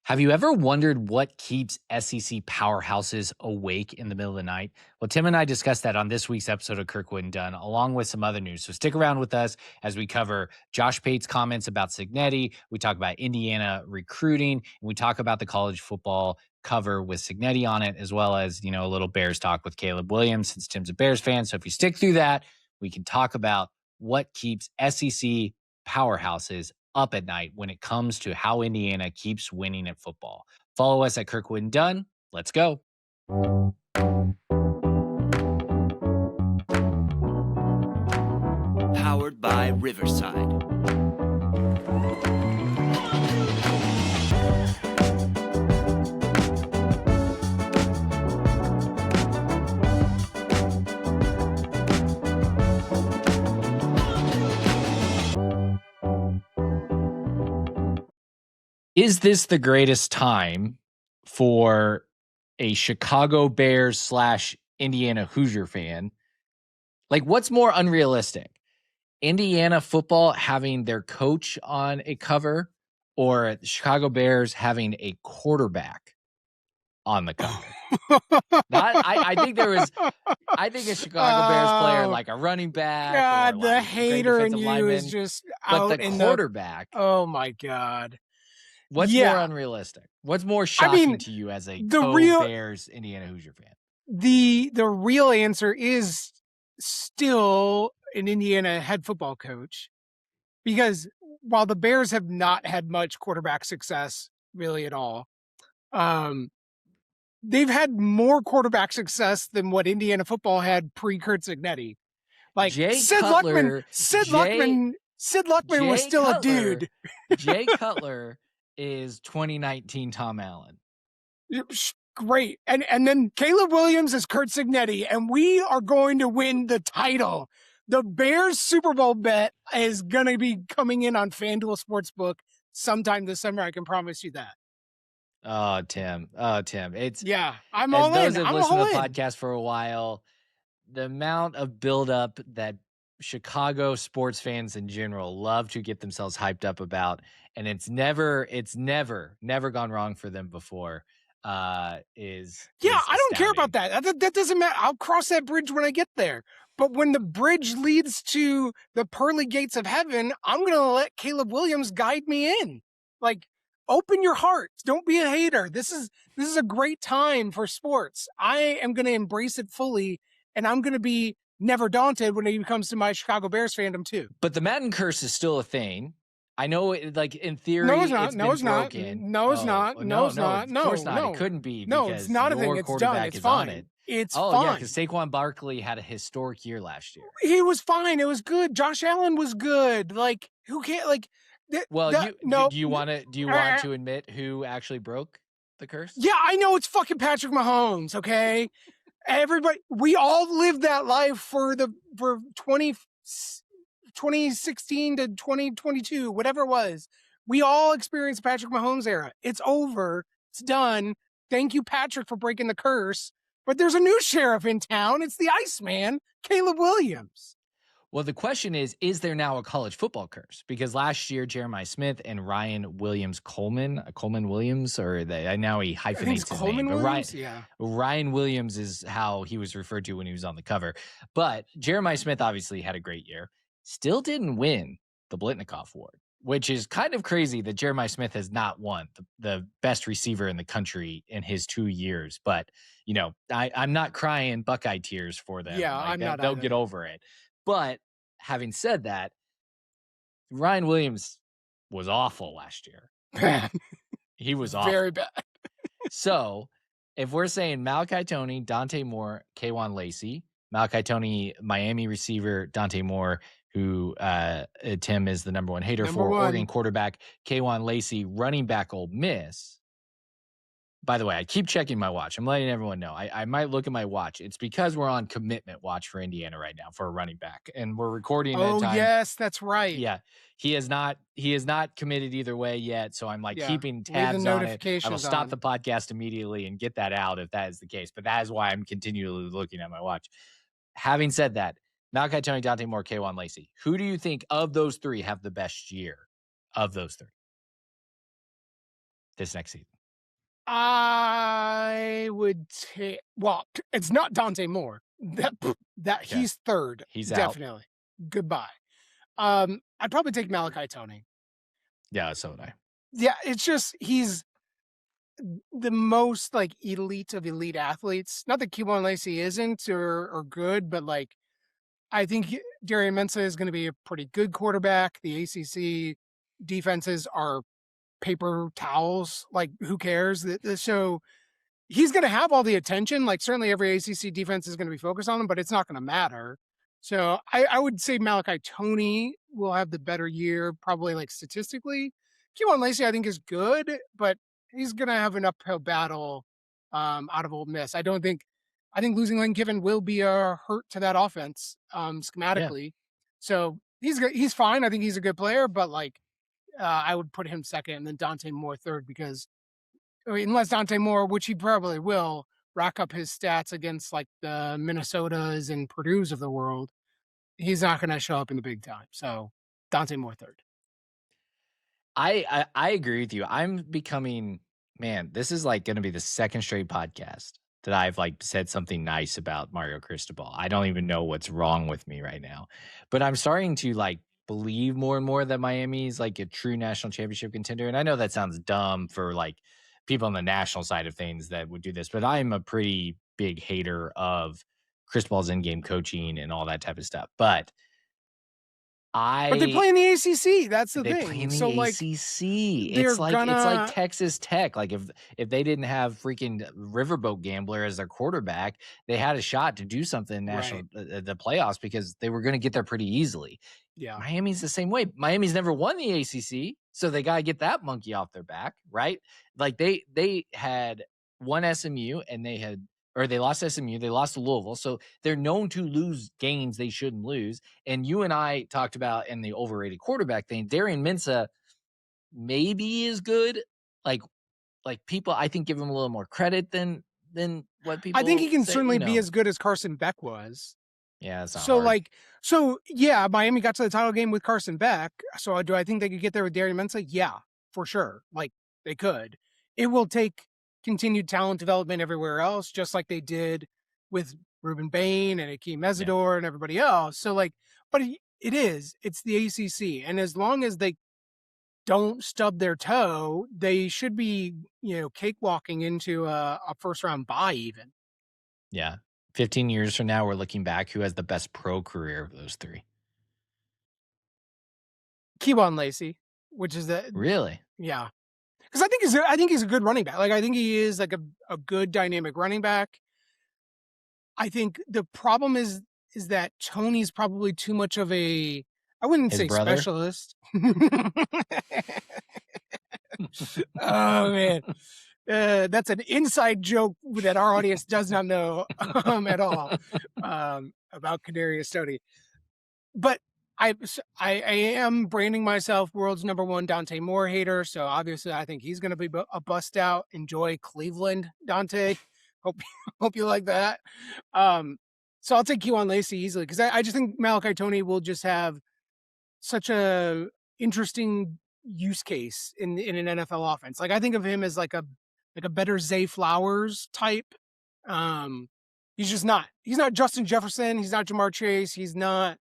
Have you ever wondered what keeps SEC powerhouses awake in the middle of the night? Well, Tim and I discussed that on this week's episode of Kirkwood and Dunn, along with some other news. So stick around with us as we cover Josh Pate's comments about Cignetti. We talk about Indiana recruiting, and we talk about the college football cover with Cignetti on it, as well as, a little Bears talk with Caleb Williams, since Tim's a Bears fan. So if you stick through that, we can talk about what keeps SEC powerhouses up at night when it comes to how Indiana keeps winning at football. Follow us at Kirkwood and Dunn. Let's go. Powered by Riverside. Is this the greatest time for a Chicago Bears / Indiana Hoosier fan? Like, what's more unrealistic? Indiana football having their coach on a cover, or the Chicago Bears having a quarterback on the cover? I think a Chicago Bears player, like a running back. God, or the like hater in you lineman, is just but out the in quarterback. Oh my God. What's more unrealistic? What's more shocking to you as a Bears Indiana Hoosier fan? The real answer is still an Indiana head football coach, because while the Bears have not had much quarterback success really at all, they've had more quarterback success than what Indiana football had pre-Curt Cignetti. Like Sid Luckman was still a dude. Jay Cutler is 2019 Tom Allen. Great. And then Caleb Williams is Curt Cignetti, and we are going to win the title. The Bears Super Bowl bet is going to be coming in on FanDuel Sportsbook sometime this summer. I can promise you that. Oh, Tim. It's I'm all in. Those that have listened to the podcast for a while, the amount of buildup that Chicago sports fans in general love to get themselves hyped up about, and it's never gone wrong for them before. I don't care about that. That doesn't matter. I'll cross that bridge when I get there. But when the bridge leads to the pearly gates of heaven, I'm going to let Caleb Williams guide me in. Like, open your heart. Don't be a hater. This is a great time for sports. I am going to embrace it fully, and I'm going to be never daunted when it comes to my Chicago Bears fandom too. But the Madden curse is still a thing. I know, like, in theory, no, it's not. It's no, it's broken. Not. No, it's not. No, it's not. No, of course not. No. It couldn't be. No, it's not a thing. It's done. It's fine. It's fine. Yeah, because Saquon Barkley had a historic year last year. He was fine. It was good. Josh Allen was good. Like, who can't, like... do you want to admit who actually broke the curse? Yeah, I know it's fucking Patrick Mahomes, okay? Everybody, we all lived that life for 2016 to 2022, whatever it was. We all experienced the Patrick Mahomes era. It's over. It's done. Thank you, Patrick, for breaking the curse. But there's a new sheriff in town. It's the Iceman, Caleb Williams. Well, the question is there now a college football curse? Because last year, Jeremiah Smith and Ryan Williams Coleman Williams, now he hyphenates his name. Williams? Ryan Williams is how he was referred to when he was on the cover. But Jeremiah Smith obviously had a great year. Still didn't win the Blitnikoff Award, which is kind of crazy that Jeremiah Smith has not won the best receiver in the country in his 2 years. But, I'm not crying Buckeye tears for them. Yeah, I'm not. They'll get over it. But having said that, Ryan Williams was awful last year. Bad. He was awful. Very bad. So if we're saying Malachi Toney, Dante Moore, K'Wan Lacey, Malachi Toney, Miami receiver, Dante Moore, who Tim is the number one hater for, Oregon quarterback, K'Wan Lacey, running back Ole Miss. By the way, I keep checking my watch. I'm letting everyone know. I might look at my watch. It's because we're on commitment watch for Indiana right now for a running back, and we're recording at a time. Oh, yes, that's right. Yeah, he is not committed either way yet. So I'm keeping tabs on it. I will stop the podcast immediately and get that out if that is the case. But that is why I'm continually looking at my watch. Having said that, Malachi Toney, Dante Moore, K'Wan Lacey. Who do you think of those three have the best year of those three this next season? I would take. Well, it's not Dante Moore. That Okay. he's third. He's out. Definitely. Goodbye. I'd probably take Malachi Tony. Yeah, so would I. Yeah, it's just he's the most like elite of elite athletes. Not that Kewan Lacey isn't or good, but like I think Darian Mensah is going to be a pretty good quarterback. The ACC defenses are paper towels. Like, who cares? So he's going to have all the attention. Like, certainly every ACC defense is going to be focused on him, but it's not going to matter. So I would say Malachi Tony will have the better year, probably like statistically. Kewan Lacey, I think, is good, but he's going to have an uphill battle out of Ole Miss. I think losing Lane Kiffin will be a hurt to that offense schematically. Yeah. So he's fine. I think he's a good player, but like I would put him second and then Dante Moore third because unless Dante Moore, which he probably will, rack up his stats against like the Minnesotas and Purdue's of the world, he's not going to show up in the big time. So Dante Moore third. I agree with you. I'm becoming, man, this is like going to be the second straight podcast that I've like said something nice about Mario Cristobal. I don't even know what's wrong with me right now, but I'm starting to like believe more and more that Miami's like a true national championship contender. And I know that sounds dumb for like people on the national side of things that would do this, but I'm a pretty big hater of Cristobal's in-game coaching and all that type of stuff. But they play in the ACC. That's the they thing. play in the so ACC. Like, it's like Texas Tech. Like if they didn't have freaking Riverboat Gambler as their quarterback, they had a shot to do something in national the playoffs because they were going to get there pretty easily. Yeah, Miami's the same way. Miami's never won the ACC, so they got to get that monkey off their back, right? Like they had won SMU and they lost SMU, they lost to Louisville. So they're known to lose games they shouldn't lose. And you and I talked about in the overrated quarterback thing, Darian Mensah maybe is good. Like people, I think, give him a little more credit than what people. I think he can say, certainly be as good as Carson Beck was. Yeah, it's not so hard. Yeah, Miami got to the title game with Carson Beck. So do I think they could get there with Darian Mensah? Yeah, for sure. Like they could. It will take continued talent development everywhere else, just like they did with Ruben Bain and Akeem Mesidor and everybody else. So but it's the ACC. And as long as they don't stub their toe, they should be, cakewalking into a first round bye even. Yeah. 15 years from now, we're looking back. Who has the best pro career of those three? Kewan Lacey, which is really? Yeah. Because I think he's a good running back. Like I think he is like a good dynamic running back. I think the problem is that Tony's probably too much of I wouldn't say brother? Specialist. Oh man. That's an inside joke that our audience does not know at all about Kadarius Toney. But I am branding myself world's #1 Dante Moore hater, so obviously I think he's going to be a bust out. Enjoy Cleveland, Dante. Hope you like that. So I'll take Kewan Lacey easily because I just think Malachi Tony will just have such a interesting use case in an NFL offense. Like I think of him as like a better Zay Flowers type. He's not Justin Jefferson. He's not Jamar Chase. He's not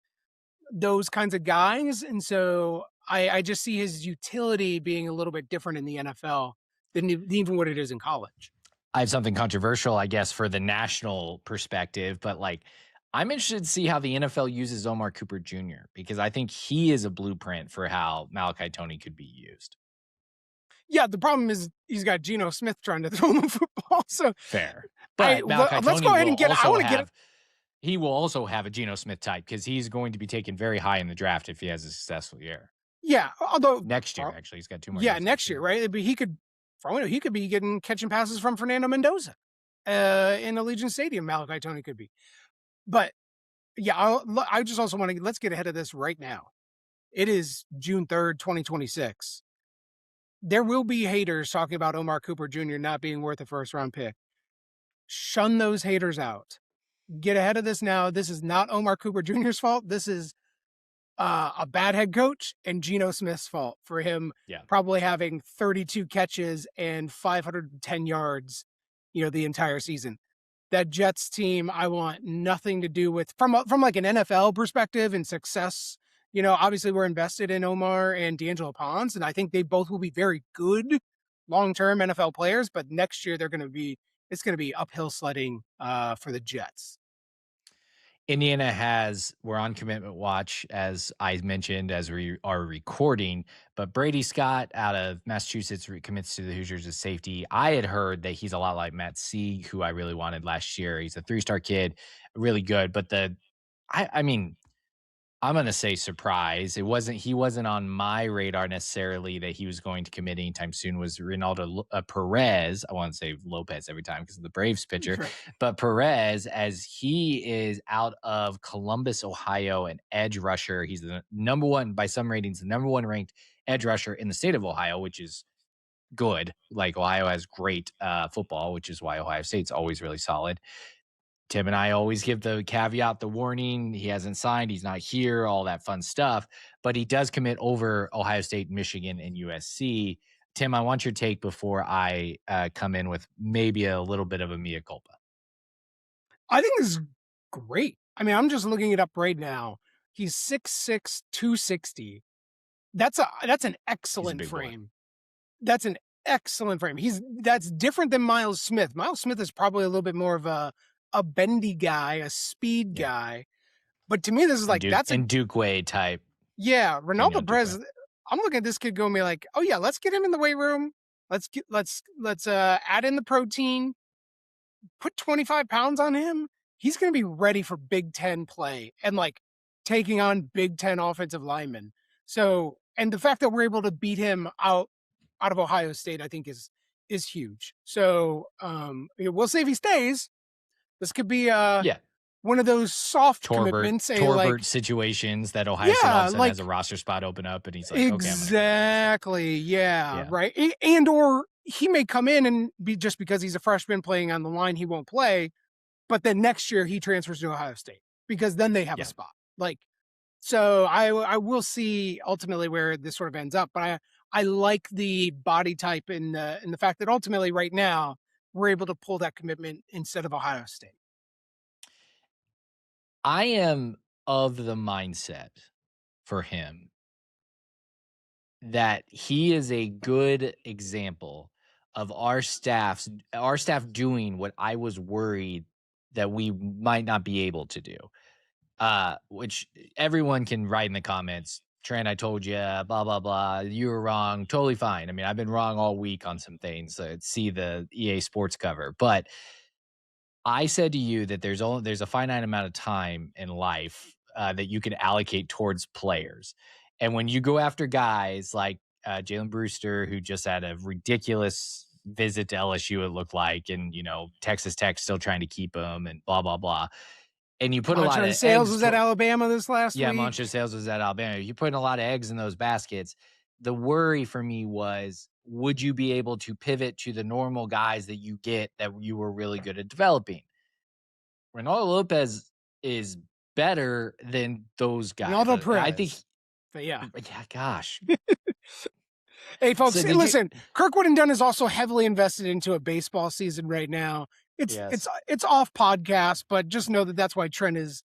those kinds of guys. And so I just see his utility being a little bit different in the NFL than even what it is in college. I have something controversial, I guess, for the national perspective, but like I'm interested to see how the NFL uses Omar Cooper Jr. because I think he is a blueprint for how Malachi Tony could be used. Yeah, the problem is he's got Geno Smith trying to throw him a football. So fair, but let's go ahead and get. I want to get. He will also have a Geno Smith type because he's going to be taken very high in the draft if he has a successful year. Yeah, although next year actually he's got 2 more. Yeah, next year, right? But he could be catching passes from Fernando Mendoza in Allegiant Stadium. Malachi Tony could be, but yeah, I just also want to let's get ahead of this right now. It is June 3rd, 2026. There will be haters talking about Omar Cooper Jr. not being worth a first-round pick. Shun those haters out. Get ahead of this now. This is not Omar Cooper Jr.'s fault. This is a bad head coach and Geno Smith's fault for him probably having 32 catches and 510 yards, the entire season. That Jets team, I want nothing to do with from like an NFL perspective and success. Obviously we're invested in Omar and D'Angelo Ponds, and I think they both will be very good long-term NFL players, but next year it's going to be uphill sledding for the Jets. Indiana we're on commitment watch, as I mentioned, as we are recording, but Brady Scott out of Massachusetts commits to the Hoosiers as safety. I had heard that he's a lot like Matt Sieg, who I really wanted last year. He's a 3-star kid, really good, but I mean, I'm going to say surprise. He wasn't on my radar necessarily that he was going to commit anytime soon. Was Ronaldo Perez. I want to say Lopez every time because of the Braves pitcher, Right. but Perez, as he is out of Columbus, Ohio, an edge rusher. He's the number one by some ratings, the number one ranked edge rusher in the state of Ohio, which is good. Like Ohio has great football, which is why Ohio State's always really solid. Tim and I always give the caveat, the warning. He hasn't signed. He's not here, all that fun stuff. But he does commit over Ohio State, Michigan, and USC. Tim, I want your take before I come in with maybe a little bit of a mea culpa. I think this is great. I mean, I'm just looking it up right now. He's 6'6", 260. That's an excellent frame. Boy. That's an excellent frame. That's different than Miles Smith. Miles Smith is probably a little bit more of a bendy guy, a speed guy. But to me, this is like Duke Way type. Yeah, Ronaldo Perez. I'm looking at this kid going, be like, oh yeah, let's get him in the weight room. Let's add in the protein. Put 25 pounds on him. He's going to be ready for Big Ten play and like taking on Big Ten offensive linemen. So, and the fact that we're able to beat him out of Ohio State, I think is huge. So, we'll see if he stays. This could be one of those soft commitments, Torbert situations that Ohio State all of a sudden has a roster spot open up, and he's like, exactly, right, and or he may come in and be just because he's a freshman playing on the line, he won't play, but then next year he transfers to Ohio State because then they have a spot. Like, so I will see ultimately where this sort of ends up, but I like the body type and the fact that ultimately right now we're able to pull that commitment instead of Ohio State. I am of the mindset for him that he is a good example of our staff doing what I was worried that we might not be able to do. Which everyone can write in the comments. Trent, I told you, blah, blah, blah. You were wrong. Totally fine. I mean, I've been wrong all week on some things. See the EA Sports cover. But I said to you that there's a finite amount of time in life that you can allocate towards players. And when you go after guys like Jalen Brewster, who just had a ridiculous visit to LSU, it looked like, and, Texas Tech still trying to keep him and blah, blah, blah. And you put a lot of Sales was at Alabama this last week. Yeah, Montrezl Sales was at Alabama. You're putting a lot of eggs in those baskets. The worry for me was, would you be able to pivot to the normal guys that you get that you were really good at developing? Ronaldo Lopez is better than those guys. Ronaldo Perez. I think. But yeah, gosh. Hey, folks, listen. Kirkwood and Dunn is also heavily invested into a baseball season right now. It's off podcast, but just know that that's why Trent is.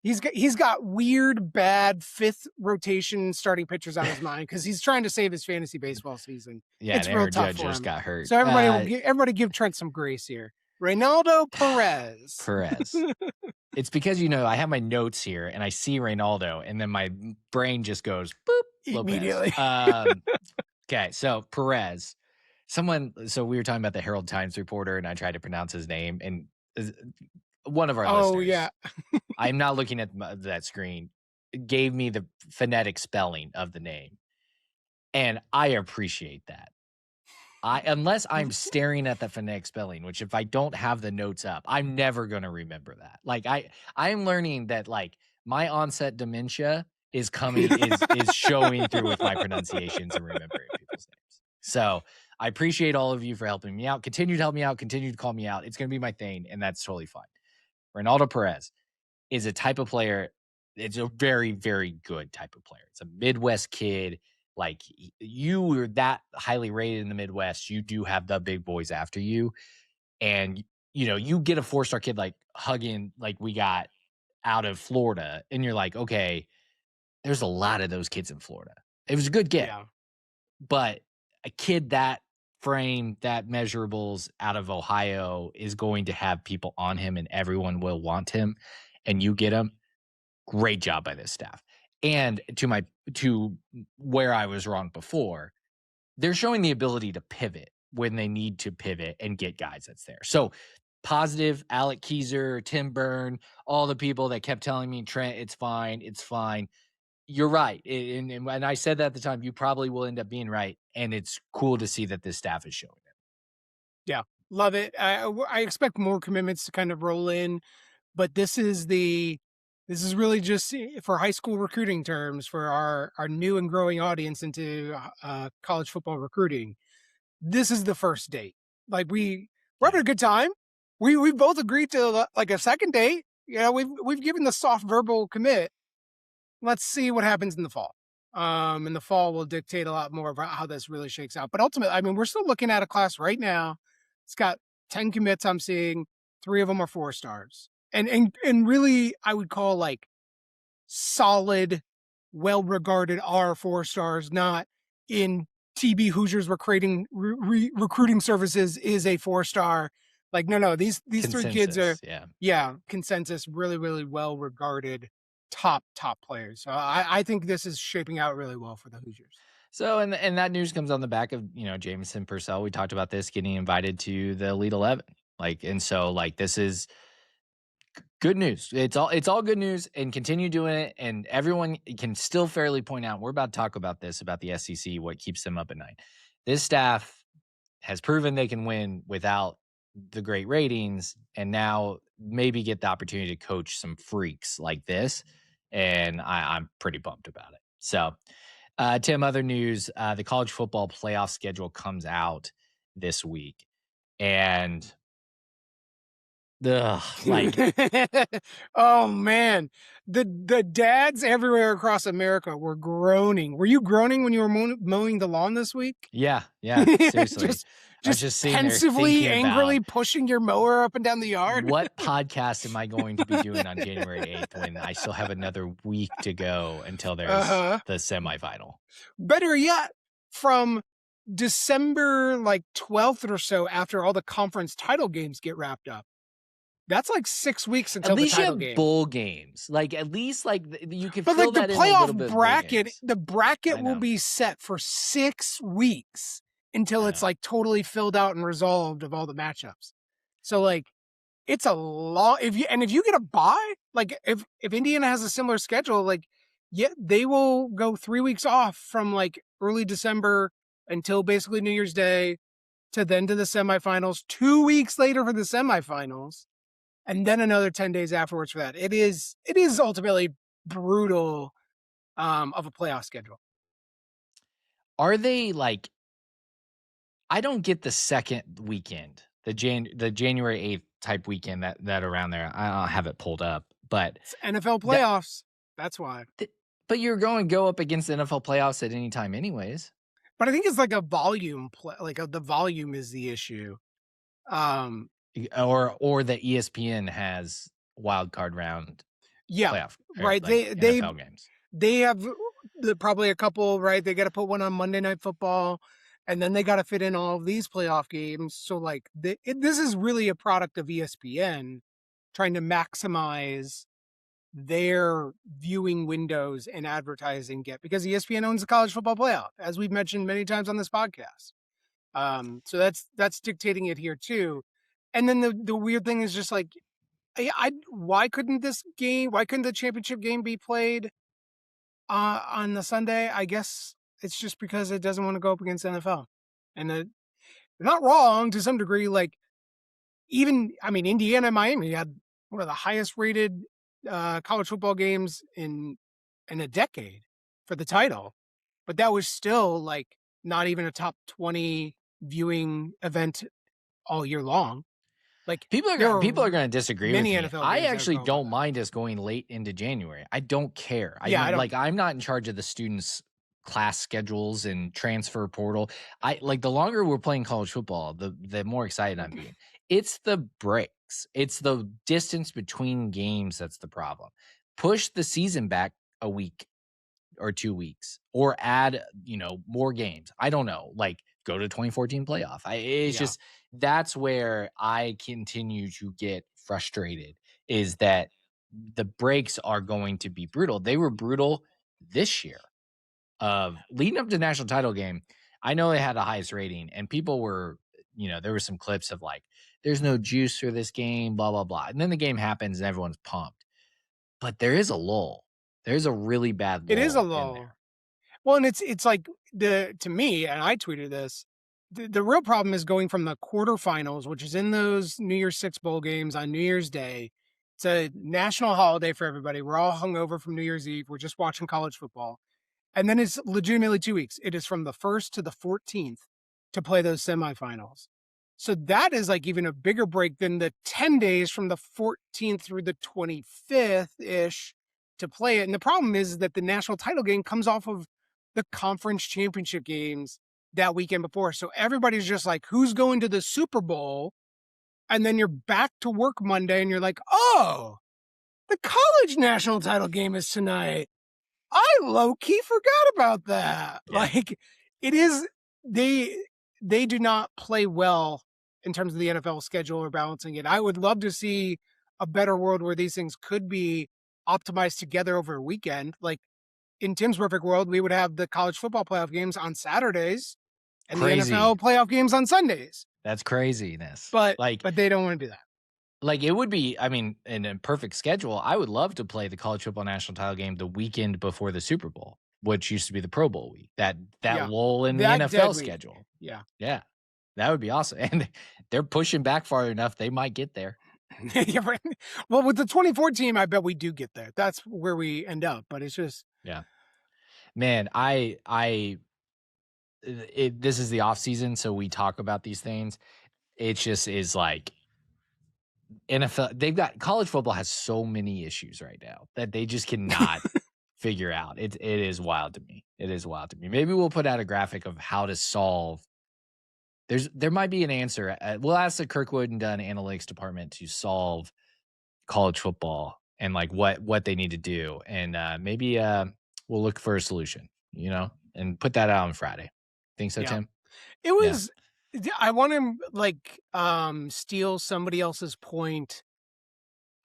He's got weird, bad fifth rotation starting pitchers on his mind because he's trying to save his fantasy baseball season. Yeah, it's real tough Judge for just him. got hurt. So everybody give Trent some grace here. Ronaldo Perez. It's because, I have my notes here and I see Ronaldo and then my brain just goes boop immediately. Okay, so Perez. So we were talking about the Herald Times reporter and I tried to pronounce his name, and one of our listeners. Oh yeah. I'm not looking at that screen. It gave me the phonetic spelling of the name, and I appreciate that. Unless I'm staring at the phonetic spelling, which if I don't have the notes up, I'm never going to remember that. Like I'm learning that like my onset dementia is showing through with my pronunciations and remembering people's names. So I appreciate all of you for helping me out. Continue to help me out. Continue to call me out. It's going to be my thing, and that's totally fine. Ronaldo Perez is a type of player it's a very, very good type of player. It's a Midwest kid. Like you were that highly rated in the Midwest, you do have the big boys after you. And, you get a 4-star kid like Huggin, like we got out of Florida, and you're like, okay, there's a lot of those kids in Florida. It was a good get, Yeah. but a kid that frame, that measurables out of Ohio is going to have people on him, and everyone will want him, and you get him. Great job by this staff. And to where I was wrong before, they're showing the ability to pivot when they need to pivot and get guys that's there. So positive, Alec Keyser, Tim Byrne, all the people that kept telling me, Trent, it's fine, it's fine. You're right. And I said that at the time, you probably will end up being right. And it's cool to see that this staff is showing it. Yeah, love it. I expect more commitments to kind of roll in, but this is really just for high school recruiting terms for our new and growing audience into college football recruiting. This is the first date. Like we're having a good time. We both agreed to like a second date. We've given the soft verbal commit. Let's see what happens in the fall. And the fall will dictate a lot more about how this really shakes out. But ultimately, I mean, we're still looking at a class right now. It's got 10 commits I'm seeing. 3 of them are 4 stars. And really, I would call like solid, well-regarded are 4 stars, not in TB Hoosiers recruiting services is a 4-star. Like, no, these 3 kids are, consensus, really, really well-regarded top players. So I think this is shaping out really well for the Hoosiers. So, and that news comes on the back of, Jamison Purcell. We talked about this getting invited to the Elite 11. This is good news. It's all good news, and continue doing it. And everyone can still fairly point out, we're about to talk about this, about the SEC, what keeps them up at night. This staff has proven they can win without the great ratings, and now maybe get the opportunity to coach some freaks like this. And I'm pretty pumped about it. So, Tim, other news, the college football playoff schedule comes out this week. And oh man, the dads everywhere across America were groaning. Were you groaning when you were mowing the lawn this week? Yeah, seriously. just pensively, angrily pushing your mower up and down the yard. What podcast am I going to be doing on January 8th when I still have another week to go until there's the semifinal? Better yet, from December 12th or so, after all the conference title games get wrapped up. That's like 6 weeks until the title game. At least you have bowl games. At least you can fill that in a little bit. But the playoff bracket, the bracket will be set for 6 weeks until it's totally filled out and resolved of all the matchups. So it's a long. If you get a bye, if Indiana has a similar schedule, they will go 3 weeks off from early December until basically New Year's Day, to the semifinals. 2 weeks later for the semifinals. And then another 10 days afterwards for that. It is ultimately brutal of a playoff schedule. Are they I don't get the second weekend, the January 8th type weekend that around there. I don't have it pulled up, but it's NFL playoffs. That's why. But you're going to go up against the NFL playoffs at any time anyways. But I think it's a volume play. The volume is the issue. Or the ESPN has wild card round. Playoff, right. NFL games. They have probably a couple, right? They got to put one on Monday Night Football, and then they got to fit in all of these playoff games. So this is really a product of ESPN trying to maximize their viewing windows and advertising because ESPN owns the college football playoff, as we've mentioned many times on this podcast. So that's dictating it here too. And then the weird thing is just why couldn't the championship game be played on the Sunday? I guess it's just because it doesn't want to go up against NFL. And they're not wrong to some degree. Indiana and Miami had one of the highest rated college football games in a decade for the title. But that was still not even a top 20 viewing event all year long. Like People are going to disagree with many me. NFL I games actually that go don't on. mind us going late into January. I don't care. Yeah, I don't. Like, I'm not in charge of the students' class schedules and transfer portal. I like the longer we're playing college football, the more excited I'm being. It's the breaks. It's the distance between games that's the problem. Push the season back a week or 2 weeks, or add, more games. I don't know. Like, go to 2014 playoff. It's just, that's where I continue to get frustrated, is that the breaks are going to be brutal. They were brutal this year. Leading up to the national title game, I know they had the highest rating, and people were, there were some clips of like, there's no juice for this game, blah, blah, blah. And then the game happens and everyone's pumped. But there is a lull. There's a really bad lull. It is a in lull. there. Well, and it's like to me, and I tweeted this. The real problem is going from the quarterfinals, which is in those New Year's Six bowl games on New Year's Day. It's a national holiday for everybody. We're all hungover from New Year's Eve. We're just watching college football. And then it's legitimately 2 weeks. It is from the 1st to the 14th to play those semifinals. So that is like even a bigger break than the 10 days from the 14th through the 25th-ish to play it. And the problem is that the national title game comes off of the conference championship games that weekend before. So everybody's just like, who's going to the Super Bowl? And then you're back to work Monday and you're like, oh, the college national title game is tonight. I low-key forgot about that. Yeah. Like, it is, they do not play well in terms of the NFL schedule or balancing it. I would love to see a better world where these things could be optimized together over a weekend. Like, in Tim's perfect world, we would have the college football playoff games on Saturdays and Crazy. the NFL playoff games on Sundays. That's craziness. But they don't want to do that. Like, it would be, I mean, in a perfect schedule, I would love to play the college football national title game the weekend before the Super Bowl, which used to be the Pro Bowl week. That lull in the NFL schedule. Yeah. Yeah. That would be awesome. And they're pushing back far enough, they might get there. Yeah, right. Well, with the 2014, I bet we do get there. That's where we end up. But it's just, yeah, man. This is the off season, so we talk about these things. It just is like NFL. They've got college football has so many issues right now that they just cannot figure out. It is wild to me. It is wild to me. Maybe we'll put out a graphic of how to solve. There might be an answer. We'll ask the Kirkwood and Dunn analytics department to solve college football and like what they need to do, and maybe we'll look for a solution, and put that out on Friday. Think so, Tim? It was. Yeah. I want to steal somebody else's point.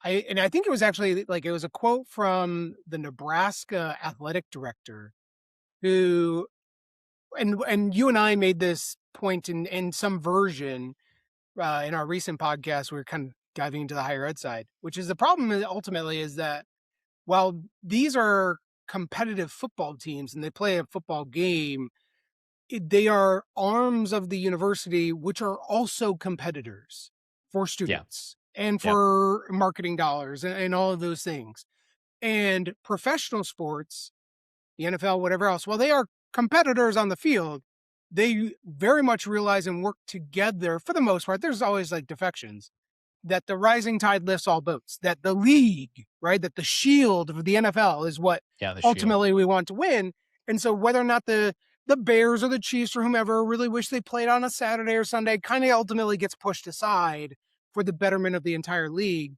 I think it was actually it was a quote from the Nebraska athletic director, who, and you and I made this point in some version in our recent podcast. We were kind of diving into the higher ed side, which is the problem ultimately is that while these are competitive football teams and they play a football game, they are arms of the university, which are also competitors for students and for marketing dollars and all of those things. And professional sports, the NFL, whatever else, while they are competitors on the field, they very much realize and work together for the most part. There's always defections, that the rising tide lifts all boats, that the league, right, that the shield of the NFL is what ultimately we want to win. And so whether or not the Bears or the Chiefs or whomever really wish they played on a Saturday or Sunday kind of ultimately gets pushed aside for the betterment of the entire league.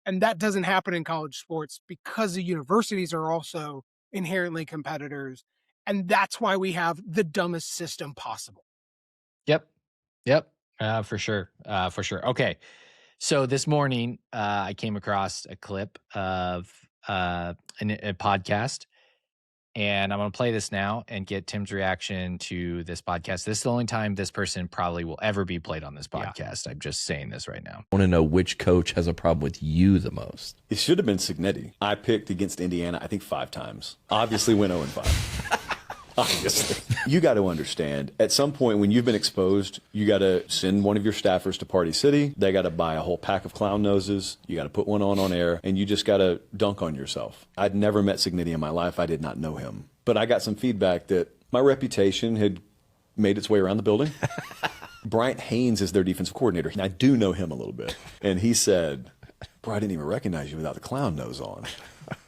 And that doesn't happen in college sports because the universities are also inherently competitors. And that's why we have the dumbest system possible. Yep. For sure. Okay. So this morning, I came across a clip of a podcast, and I'm going to play this now and get Tim's reaction to this podcast. This is the only time this person probably will ever be played on this podcast. I'm just saying this right now. I want to know which coach has a problem with you the most. It should have been Cignetti. I picked against Indiana, I think 5 times. Obviously went 0-5. Obviously. You got to understand, at some point when you've been exposed, you got to send one of your staffers to Party City. They got to buy a whole pack of clown noses. You got to put one on air, and you just got to dunk on yourself. I'd never met Cignetti in my life. I did not know him. But I got some feedback that my reputation had made its way around the building. Bryant Haynes is their defensive coordinator, and I do know him a little bit. And he said, bro, I didn't even recognize you without the clown nose on.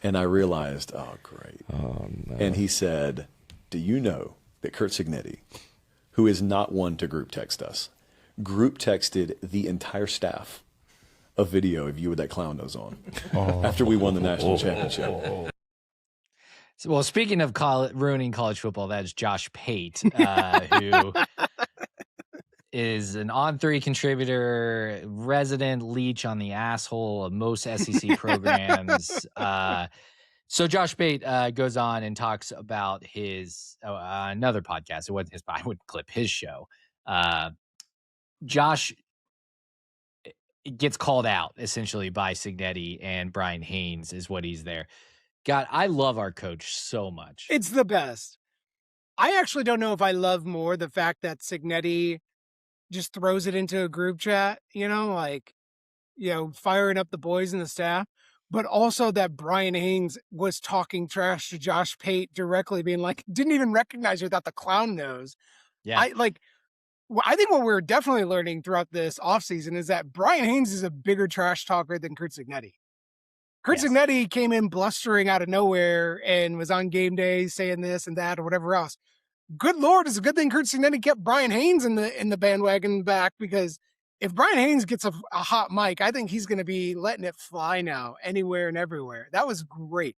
And I realized, oh, great. Oh, no. And he said, do you know that Curt Cignetti, who is not one to group text us, group texted the entire staff a video of you with that clown nose on after we won the national championship. So, well, speaking of ruining college football, that's Josh Pate, who is an On3 contributor, resident leech on the asshole of most SEC programs. So Josh Pate goes on and talks about his another podcast. It wasn't his, but I would clip his show. Josh gets called out essentially by Cignetti, and Brian Haynes is what he's there. God, I love our coach so much. It's the best. I actually don't know if I love more the fact that Cignetti just throws it into a group chat, firing up the boys and the staff, but also that Brian Haynes was talking trash to Josh Pate directly, being like, didn't even recognize you without the clown nose. Yeah. I think what we're definitely learning throughout this offseason is that Brian Haynes is a bigger trash talker than Curt Cignetti. Curt Cignetti came in blustering out of nowhere and was on game day saying this and that or whatever else. Good Lord, it's a good thing Curt Cignetti kept Brian Haynes in the bandwagon back, because if Brian Haynes gets a hot mic, I think he's going to be letting it fly now anywhere and everywhere. That was great.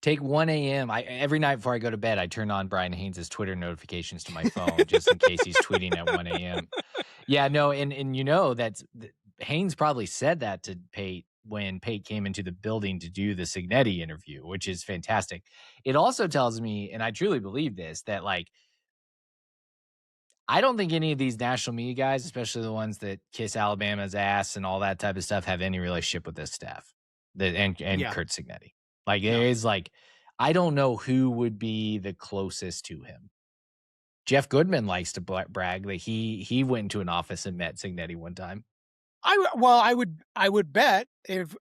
Take 1 a.m. Every night before I go to bed, I turn on Brian Haynes' Twitter notifications to my phone just in case he's tweeting at 1 a.m. Yeah, no, and that's Haynes probably said that to Pate when Pate came into the building to do the Cignetti interview, which is fantastic. It also tells me, and I truly believe this, that I don't think any of these national media guys, especially the ones that kiss Alabama's ass and all that type of stuff, have any relationship with this staff and Curt Cignetti. There is I don't know who would be the closest to him. Jeff Goodman likes to brag that he went into an office and met Cignetti one time. I would bet if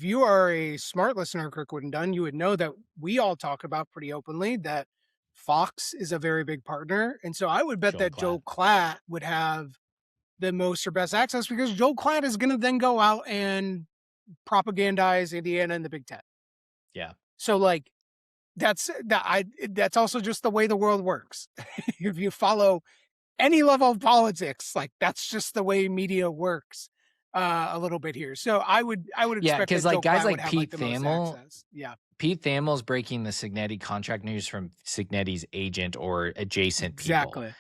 you are a smart listener of Kirkwood and Dunn, you would know that we all talk about pretty openly that Fox is a very big partner. And so I would bet that Joel Klatt would have the most or best access, because Joel Klatt is going to then go out and propagandize Indiana and the Big Ten. Yeah. So that's also just the way the world works. If you follow any level of politics, that's just the way media works a little bit here. So I would expect because guys like Pete Thamel, Pete Thamel's breaking the Cignetti contract news from Cignetti's agent or adjacent people. Exactly.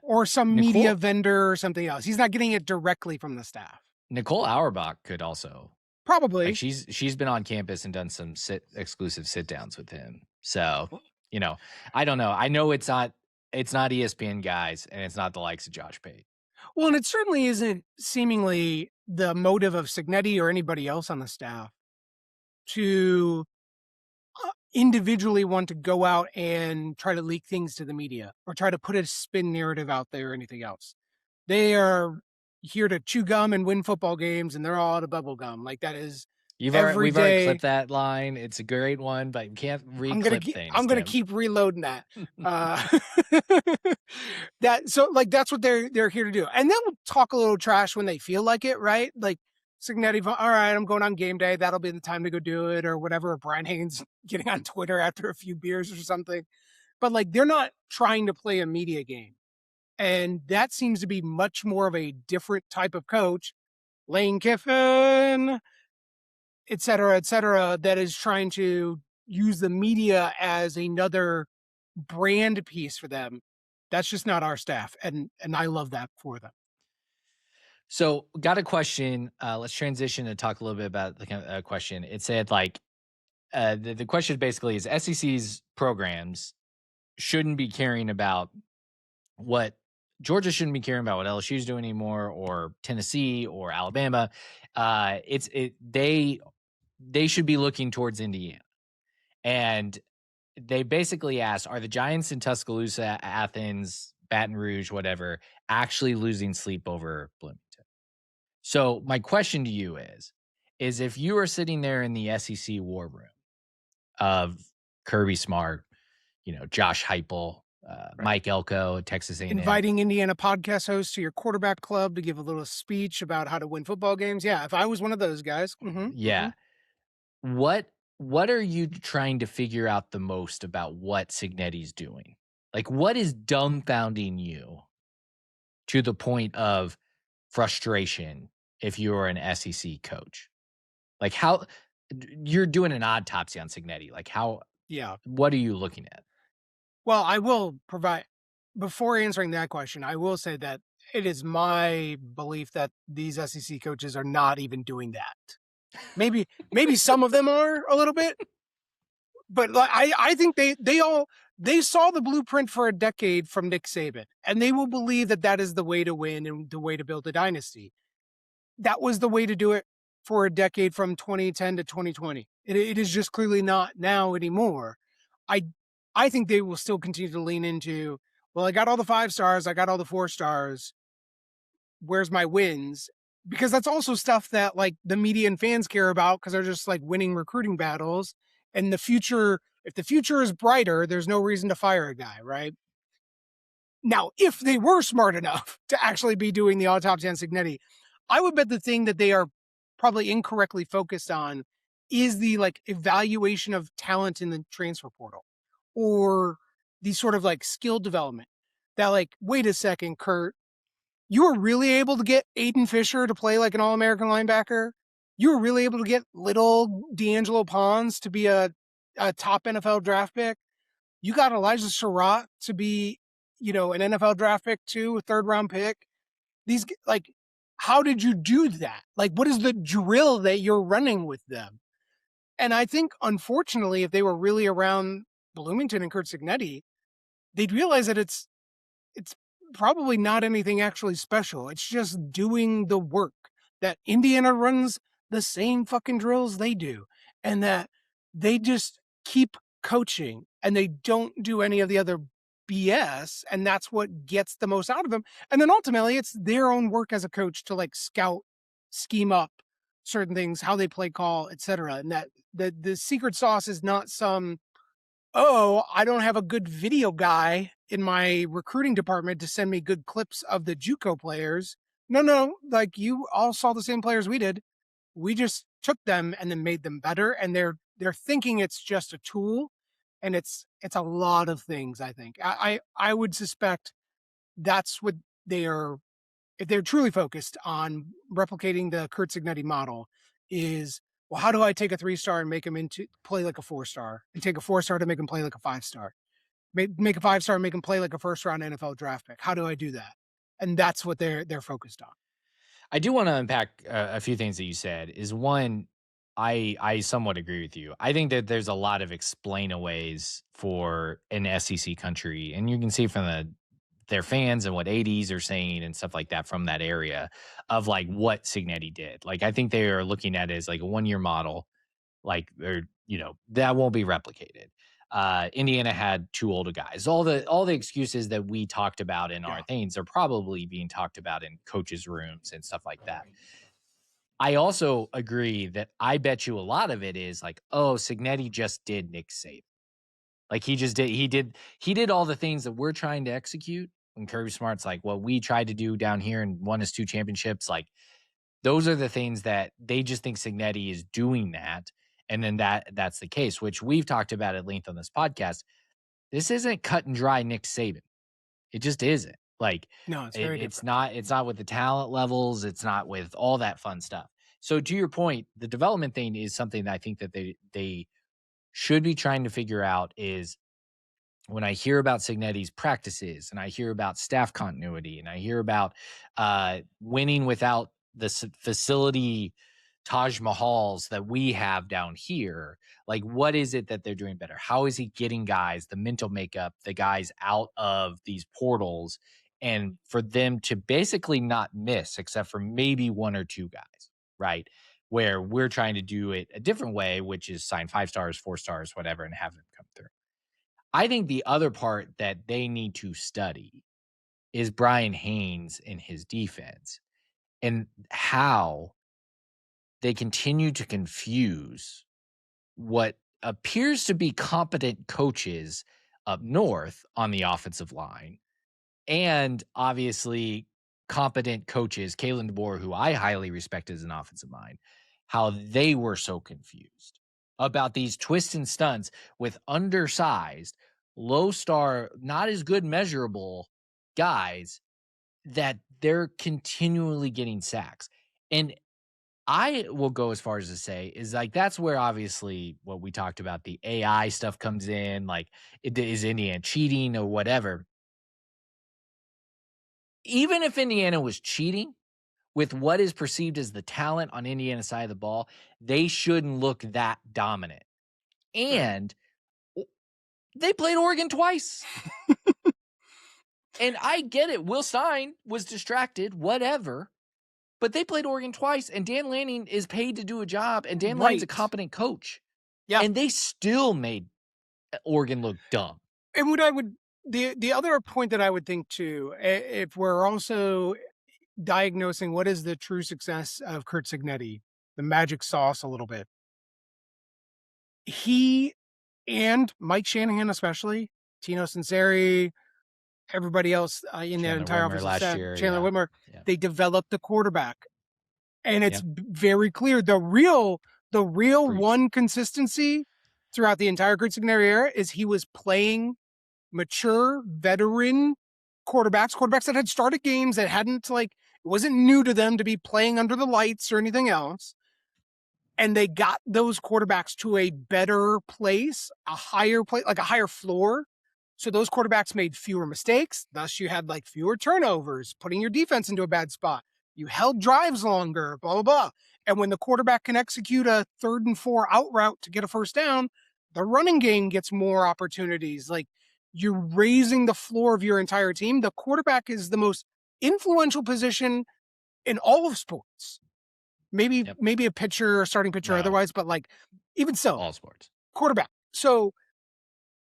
Or some media vendor or something else. He's not getting it directly from the staff. Nicole Auerbach could also probably. She's been on campus and done some exclusive sit downs with him. So I don't know. I know it's not ESPN guys, and it's not the likes of Josh Pate. Well, and it certainly isn't seemingly the motive of Cignetti or anybody else on the staff to individually want to go out and try to leak things to the media or try to put a spin narrative out there or anything else. They are here to chew gum and win football games, and they're all out of bubble gum. That is we've already clipped that line. It's a great one, but you can't re-clip things. I'm going to keep reloading that. That's what they're here to do. And they'll talk a little trash when they feel like it, right? Cignetti, all right, I'm going on game day. That'll be the time to go do it, or whatever. Brian Haynes getting on Twitter after a few beers or something. But they're not trying to play a media game. And that seems to be much more of a different type of coach, Lane Kiffin, et cetera, that is trying to use the media as another brand piece for them. That's just not our staff. And I love that for them. So got a question. Let's transition and talk a little bit about the question. It said the question basically is SEC's programs shouldn't be caring about what Georgia shouldn't be caring about what LSU's doing anymore, or Tennessee or Alabama. They should be looking towards Indiana. And they basically asked, are the Giants in Tuscaloosa, Athens, Baton Rouge, whatever, actually losing sleep over Bloomington? So my question to you is if you are sitting there in the SEC war room of Kirby Smart, Josh Heupel, Mike Elko, Texas A&M. Inviting Indiana podcast hosts to your quarterback club to give a little speech about how to win football games. Yeah, if I was one of those guys. Yeah. What are you trying to figure out the most about what Cignetti's doing? Like, what is dumbfounding you to the point of frustration if you're an SEC coach? Like, how you're doing an autopsy on Cignetti. Like, how? Yeah. What are you looking at? Well, I will provide, before answering that question, I will say that it is my belief that these SEC coaches are not even doing that. Maybe some of them are a little bit, but I think they saw the blueprint for a decade from Nick Saban, and they will believe that that is the way to win and the way to build a dynasty. That was the way to do it for a decade from 2010 to 2020. It is just clearly not now anymore. I think they will still continue to lean into, well, I got all the 5 stars, I got all the 4 stars. Where's my wins? Because that's also stuff that like the media and fans care about because they're just like winning recruiting battles. And the future, if the future is brighter, there's no reason to fire a guy, right? Now, if they were smart enough to actually be doing the autopsy on Cignetti, I would bet the thing that they are probably incorrectly focused on is the like evaluation of talent in the transfer portal or the sort of like skill development that like, wait a second, Curt, you were really able to get Aiden Fisher to play like an All-American linebacker. You were really able to get little D'Angelo Pons to be a top NFL draft pick. You got Elijah Surratt to be, an NFL draft pick too, a 3rd-round pick. These, like, how did you do that? Like, what is the drill that you're running with them? And I think, unfortunately, if they were really around Bloomington and Curt Cignetti, they'd realize that it's probably not anything actually special. It's just doing the work, that Indiana runs the same fucking drills they do, and that they just keep coaching and they don't do any of the other BS. And that's what gets the most out of them. And then ultimately it's their own work as a coach to like scout, scheme up certain things, how they play call, etc. And that the secret sauce is not some, oh, I don't have a good video guy in my recruiting department to send me good clips of the JUCO players. No, like you all saw the same players we did. We just took them and then made them better. And they're thinking it's just a tool, and it's a lot of things. I think I would suspect that's what they are. If they're truly focused on replicating the Curt Cignetti model, is, well, how do I take a 3-star and make him into play like a 4-star, and take a 4-star to make him play like a 5-star, make a 5-star and make him play like a 1st-round NFL draft pick? How do I do that? And that's what they're focused on. I do want to unpack a few things that you said. Is one, I somewhat agree with you. I think that there's a lot of explainaways for an SEC country, and you can see from their fans and what ADs are saying and stuff like that from that area of like what Cignetti did. Like, I think they are looking at it as like a 1-year model, like, or, that won't be replicated. Indiana had 2 older guys. All the excuses that we talked about in our things are probably being talked about in coaches' rooms and stuff like that. I also agree that I bet you a lot of it is like, oh, Cignetti just did Nick Saban. Like he did all the things that we're trying to execute. And Kirby Smart's like, what we tried to do down here and won us 2 championships. Like, those are the things that they just think Cignetti is doing that. And then that's the case, which we've talked about at length on this podcast. This isn't cut and dry Nick Saban. It just isn't. Like, no, it's very it's not with the talent levels. It's not with all that fun stuff. So to your point, the development thing is something that I think that they should be trying to figure out. Is when I hear about Cignetti's practices and I hear about staff continuity and I hear about winning without the facility Taj Mahals that we have down here, like, what is it that they're doing better? How is he getting guys, the mental makeup, the guys out of these portals, and for them to basically not miss except for maybe 1 or 2 guys, right? Where we're trying to do it a different way, which is sign 5 stars, 4 stars, whatever, and have them come through. I think the other part that they need to study is Brian Haynes and his defense and how they continue to confuse what appears to be competent coaches up north on the offensive line. And obviously competent coaches, Kalen DeBoer, who I highly respect as an offensive mind, how they were so confused about these twists and stunts with undersized, low star, not as good measurable guys that they're continually getting sacks. And I will go as far as to say is like that's where obviously what we talked about, the AI stuff comes in, like is Indiana cheating or whatever. Even if Indiana was cheating with what is perceived as the talent on Indiana's side of the ball, they shouldn't look that dominant. And they played Oregon twice. And I get it. Will Stein was distracted, whatever. But they played Oregon twice, and Dan Lanning is paid to do a job, and Dan Lanning's a competent coach. Yeah. And they still made Oregon look dumb. And what I would the other point that I would think too, if we're also diagnosing what is the true success of Curt Cignetti, the magic sauce a little bit. He and Mike Shanahan especially, Tino Sinceri, everybody else in that entire offensive staff, Chandler Whitmer, they developed the quarterback. And it's very clear the real one consistency throughout the entire Curt Cignetti era is he was playing mature veteran quarterbacks that had started games, that hadn't it wasn't new to them to be playing under the lights or anything else. And they got those quarterbacks to a better place, a higher floor. So those quarterbacks made fewer mistakes. Thus you had fewer turnovers, putting your defense into a bad spot. You held drives longer, blah, blah, blah. And when the quarterback can execute a 3rd and 4 out route to get a first down, the running game gets more opportunities. You're raising the floor of your entire team. The quarterback is the most influential position in all of sports. Maybe a pitcher or starting pitcher otherwise, but even so, all sports, quarterback. So,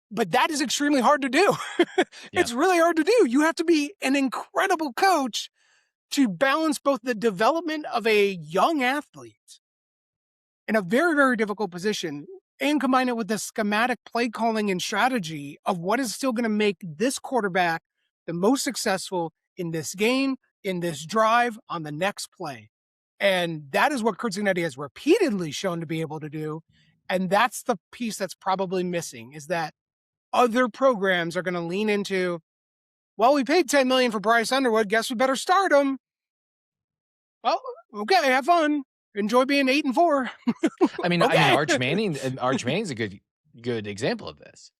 but that is extremely hard to do. It's really hard to do. You have to be an incredible coach to balance both the development of a young athlete in a very, very difficult position and combine it with the schematic play calling and strategy of what is still going to make this quarterback the most successful in this game, in this drive, on the next play. And that is what Curt Cignetti has repeatedly shown to be able to do. And that's the piece that's probably missing, is that other programs are going to lean into, well, we paid $10 million for Bryce Underwood. Guess we better start him. Well, okay, have fun. Enjoy being 8-4. I mean, Arch Manning's a good example of this.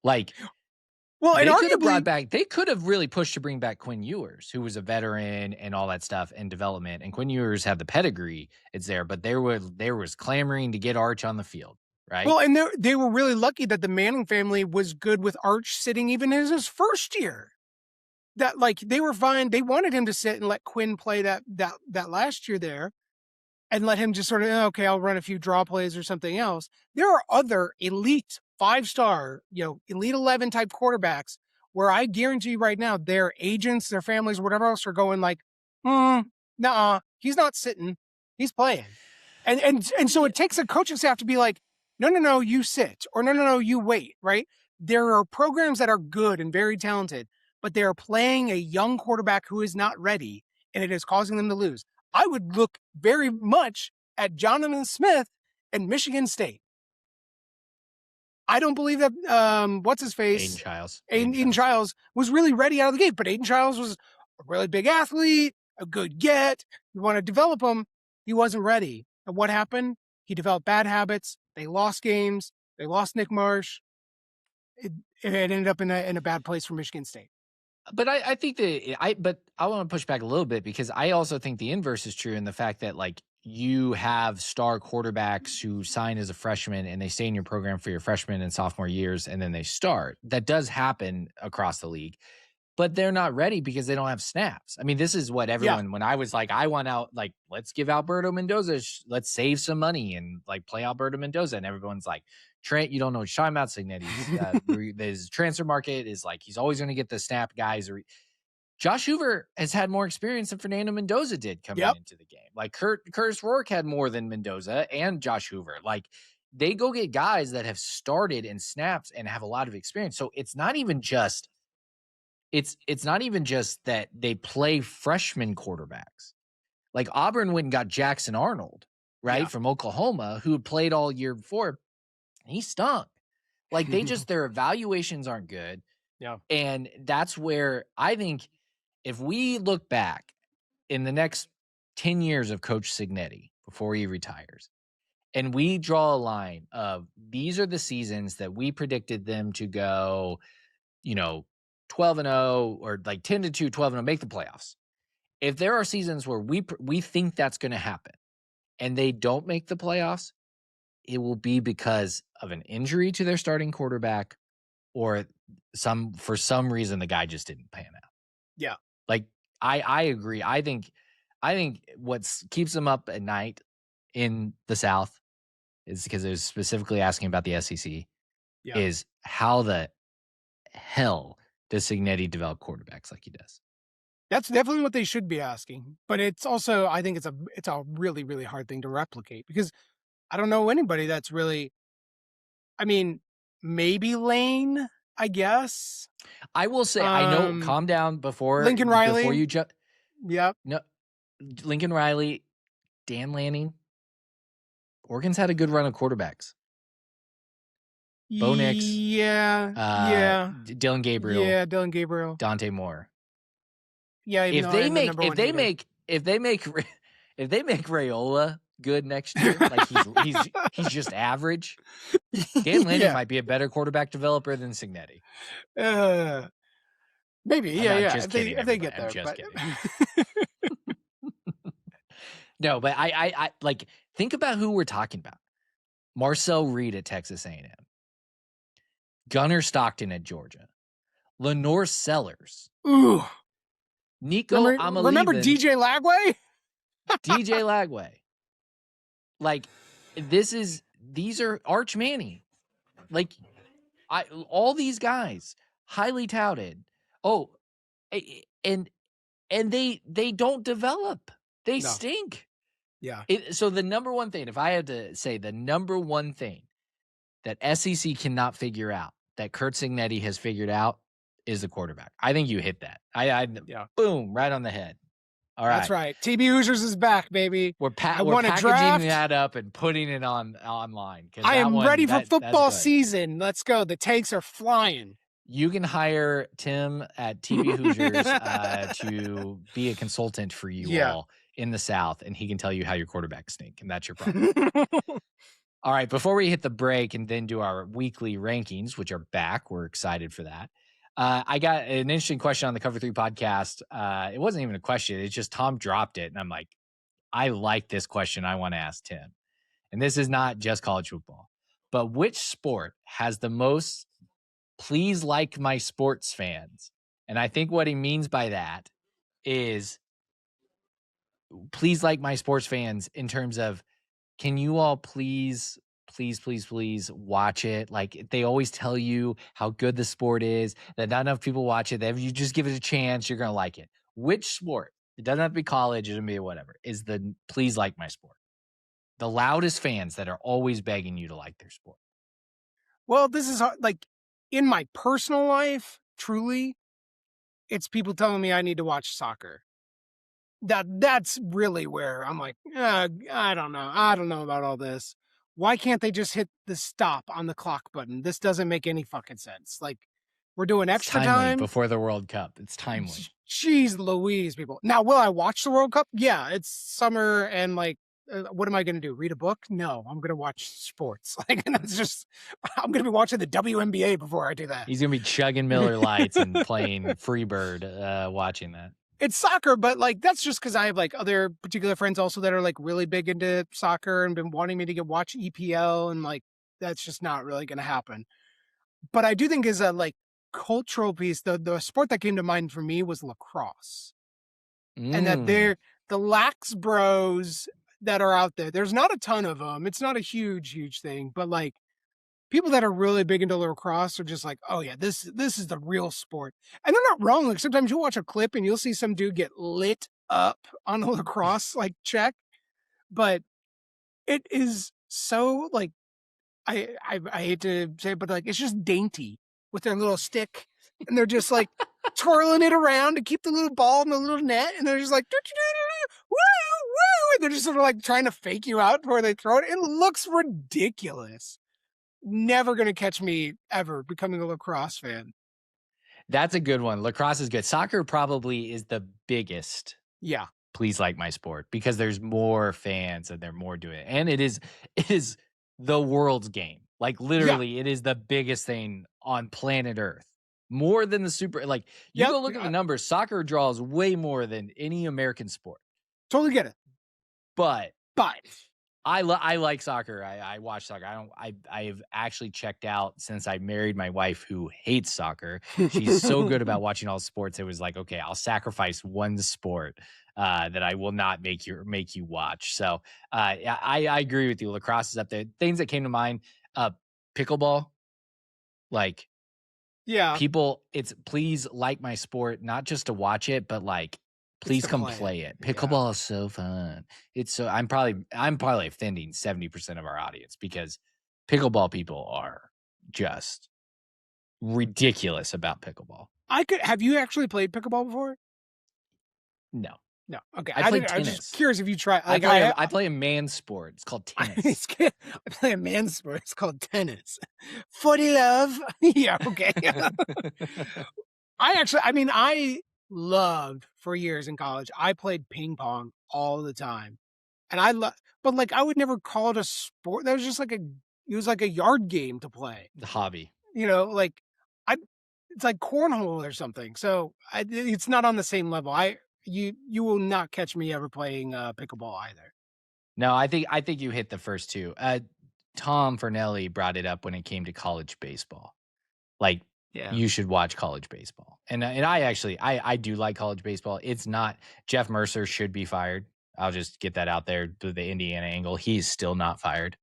Well, they and could have arguably, they could have really pushed to bring back Quinn Ewers, who was a veteran and all that stuff and development. And Quinn Ewers had the pedigree; it's there. But there was clamoring to get Arch on the field, right? Well, and they were really lucky that the Manning family was good with Arch sitting even in his first year. That they were fine. They wanted him to sit and let Quinn play that last year there, and let him just sort of, okay, I'll run a few draw plays or something else. There are other elite 5-star, elite 11 type quarterbacks where I guarantee you right now, their agents, their families, whatever else are going nah, he's not sitting, he's playing. And so it takes a coaching staff to be like, no, you sit, or no, you wait, right? There are programs that are good and very talented, but they are playing a young quarterback who is not ready, and it is causing them to lose. I would look very much at Jonathan Smith and Michigan State. I don't believe that, what's his face? Aiden Childs was really ready out of the gate, but Aiden Childs was a really big athlete, a good get. You want to develop him. He wasn't ready. And what happened? He developed bad habits. They lost games. They lost Nick Marsh. It ended up in a bad place for Michigan State. But I think but I want to push back a little bit, because I also think the inverse is true in the fact that you have star quarterbacks who sign as a freshman and they stay in your program for your freshman and sophomore years, and then they start. That does happen across the league, but they're not ready because they don't have snaps. I mean, this is what everyone, when I was I want out, let's give Alberto Mendoza, let's save some money and play Alberto Mendoza. And everyone's like, Trent, you don't know what you're talking about. Cignetti, his transfer market is he's always going to get the snap guys. Josh Hoover has had more experience than Fernando Mendoza did coming into the game. Curtis Rourke had more than Mendoza and Josh Hoover. they go get guys that have started in snaps and have a lot of experience. So it's not even just that they play freshman quarterbacks. Like Auburn went and got Jackson Arnold, right, from Oklahoma, who played all year before. He stunk. Like their evaluations aren't good. Yeah. And that's where I think if we look back in the next 10 years of Coach Cignetti before he retires, and we draw a line of these are the seasons that we predicted them to go, 12-0 or like 10-2, 12-0, make the playoffs. If there are seasons where we think that's going to happen and they don't make the playoffs, it will be because of an injury to their starting quarterback or for some reason the guy just didn't pan out. Yeah. Like I agree. I think what keeps them up at night in the South is because it was specifically asking about the SEC is how the hell does Cignetti develop quarterbacks like he does? That's definitely what they should be asking. But it's also, I think it's a really, really hard thing to replicate because I don't know anybody that's really, I mean, maybe Lane, I guess. I will say, I know, calm down before Lincoln Riley. Before you Yep. No, Lincoln Riley, Dan Lanning. Oregon's had a good run of quarterbacks. Bo Nix. Yeah. Dylan Gabriel. Yeah, Dylan Gabriel. Dante Moore. Yeah, if they make Raiola good next year, like he's just average, Dan Lanning might be a better quarterback developer than Cignetti. Maybe, Just kidding, if they get I'm there. just kidding. No, but I like think about who we're talking about. Marcel Reed at Texas A&M. Gunnar Stockton at Georgia. Lenore Sellers. Ooh. Nico Amalivin. Remember DJ Lagway? DJ Lagway. Like, these are Arch Manning. Like, all these guys, highly touted. Oh, and they don't develop. They stink. Yeah. So the number one thing, if I had to say the number one thing that SEC cannot figure out, that Curt Cignetti has figured out, is the quarterback. I think you hit that. Boom, right on the head. All right. That's right. TB Hoosiers is back, baby. We're packaging that up and putting it online. I am ready for football season. Let's go. The tanks are flying. You can hire Tim at TB Hoosiers to be a consultant for you all in the South, and he can tell you how your quarterbacks stink, and that's your problem. All right, before we hit the break and then do our weekly rankings, which are back, we're excited for that. I got an interesting question on the Cover 3 podcast. It wasn't even a question. It's just Tom dropped it. And I'm like, I like this question. I want to ask Tim. And this is not just college football. But which sport has the most please like my sports fans? And I think what he means by that is please like my sports fans in terms of, can you all please watch it? Like, they always tell you how good the sport is, that not enough people watch it, that if you just give it a chance, you're going to like it. Which sport, it doesn't have to be college, it can be whatever, is the please like my sport? The loudest fans that are always begging you to like their sport. Well, this is like in my personal life, truly, it's people telling me I need to watch soccer. That's really where I'm like, I don't know about all this. Why can't they just hit the stop on the clock button? This doesn't make any fucking sense. Like, we're doing extra time before the World Cup. It's timely. Jeez Louise, people. Now, will I watch the World Cup? Yeah, it's summer, and like, what am I going to do? Read a book? No, I'm going to watch sports. Like, that's just, I'm going to be watching the WNBA before I do that. He's going to be chugging Miller Lights and playing Freebird, watching that. It's soccer, but like, that's just because I have like other particular friends also that are like really big into soccer and been wanting me to watch EPL, and like, that's just not really going to happen. But I do think is a like cultural piece. The sport that came to mind for me was lacrosse, and that the lax bros that are out there. There's not a ton of them. It's not a huge thing, but like, people that are really big into lacrosse are just like, oh yeah, this is the real sport. And they're not wrong. Like, sometimes you'll watch a clip and you'll see some dude get lit up on a lacrosse like check. But it is so like I hate to say it, but like it's just dainty with their little stick, and they're just like twirling it around to keep the little ball in the little net, and they're just like woo woo, and they're just sort of like trying to fake you out before they throw it. It looks ridiculous. Never gonna catch me ever becoming a lacrosse fan. That's a good one. Lacrosse is good. Soccer probably is the biggest. Yeah. Please like my sport because there's more fans and they're more doing it. And it is the world's game. Like literally, It is the biggest thing on planet Earth. More than the super. Like you go look at the numbers. Soccer draws way more than any American sport. Totally get it. But I like soccer. I watch soccer. I've actually checked out since I married my wife who hates soccer. She's so good about watching all sports. It was like, okay, I'll sacrifice one sport that I will not make you watch. So I agree with you. Lacrosse is up there. Things that came to mind, pickleball. Like people, it's please like my sport, not just to watch it, but like please come play it. Pickleball is so fun. It's so I'm probably offending 70% of our audience because pickleball people are just ridiculous about pickleball. Have you actually played pickleball before? No. Okay. I play tennis. I'm just curious if you try. Like, I play a man's sport. It's called tennis. I play a man's sport. It's called tennis. Footy love. Yeah. Okay. I loved for years in college. I played ping pong all the time, and but like I would never call it a sport. That was just like it was like a yard game to play. The hobby. It's like cornhole or something. So it's not on the same level. You will not catch me ever playing pickleball either. No, I think you hit the first two. Tom Fernelli brought it up when it came to college baseball. Like, you should watch college baseball. And I actually do like college baseball. It's not Jeff Mercer should be fired. I'll just get that out there to the Indiana angle. He's still not fired.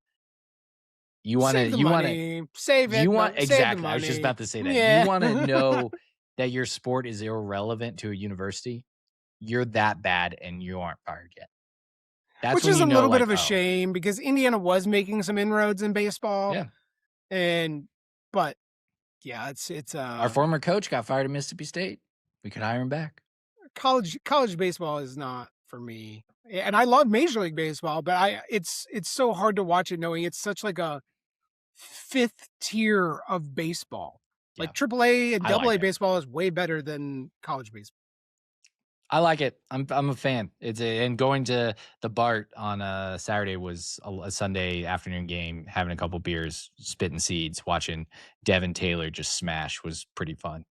You want to save it. Exactly. I was just about to say that. Yeah. You want to know that your sport is irrelevant to a university? You're that bad and you aren't fired yet. Which is a little bit of a shame because Indiana was making some inroads in baseball. Yeah. But it's our former coach got fired at Mississippi State. We could hire him back. College baseball is not for me. And I love Major League Baseball, but it's so hard to watch it knowing it's such like a fifth tier of baseball. Like AAA and AA baseball is way better than college baseball. I like it. I'm a fan. And going to the BART on a Saturday was a Sunday afternoon game, having a couple beers, spitting seeds, watching Devin Taylor just smash was pretty fun.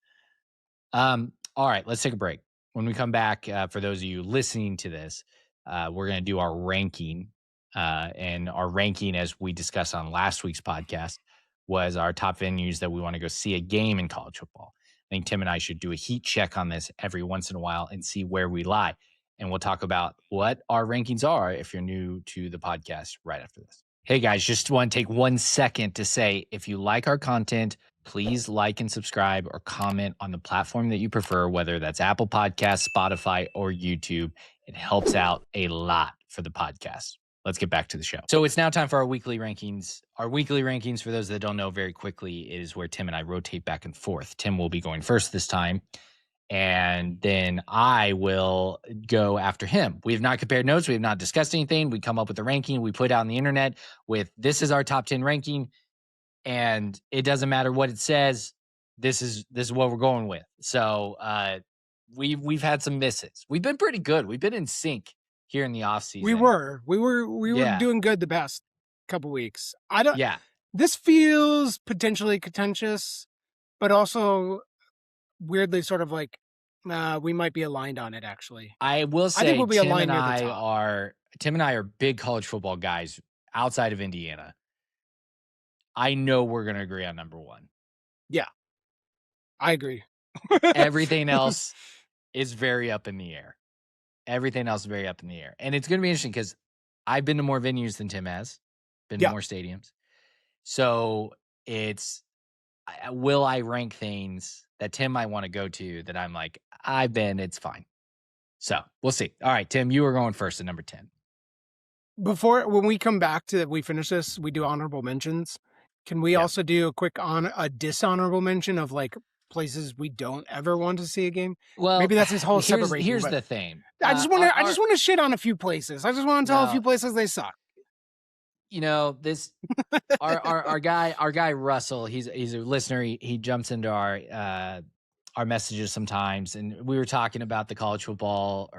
All right, let's take a break. When we come back, for those of you listening to this, we're going to do our ranking. And our ranking, as we discussed on last week's podcast, was our top venues that we want to go see a game in college football. I think Tim and I should do a heat check on this every once in a while and see where we lie. And we'll talk about what our rankings are if you're new to the podcast right after this. Hey guys, just want to take 1 second to say, if you like our content, please like and subscribe or comment on the platform that you prefer, whether that's Apple Podcasts, Spotify, or YouTube. It helps out a lot for the podcast. Let's get back to the show. So it's now time for our weekly rankings. Our weekly rankings, for those that don't know very quickly, is where Tim and I rotate back and forth. Tim will be going first this time, and then I will go after him. We have not compared notes. We have not discussed anything. We come up with a ranking. We put out on the internet with, this is our top 10 ranking, and it doesn't matter what it says. This is what we're going with. So we've had some misses. We've been pretty good. We've been in sync here in the off season. We were doing good the past couple weeks. This feels potentially contentious, but also weirdly sort of like we might be aligned on it. Actually, I will say, I think we'll be aligned Tim and I are big college football guys outside of Indiana. I know we're going to agree on number one. Yeah, I agree. Everything else is very up in the air. Everything else is very up in the air. And it's going to be interesting because I've been to more venues than Tim has, been to more stadiums. So will I rank things that Tim might want to go to that I'm like, I've been, it's fine. So we'll see. All right, Tim, you were going first at number 10. When we come back to we finish this, we do honorable mentions. Can we Yeah. also do a quick a dishonorable mention of like places we don't ever want to see a game? Well, Maybe that's his whole separate rating. here's but the thing. I just want to shit on a few places. I just want to tell a few No. places they suck. This our guy Russell, he's a listener. He jumps into our messages sometimes, and we were talking about the college football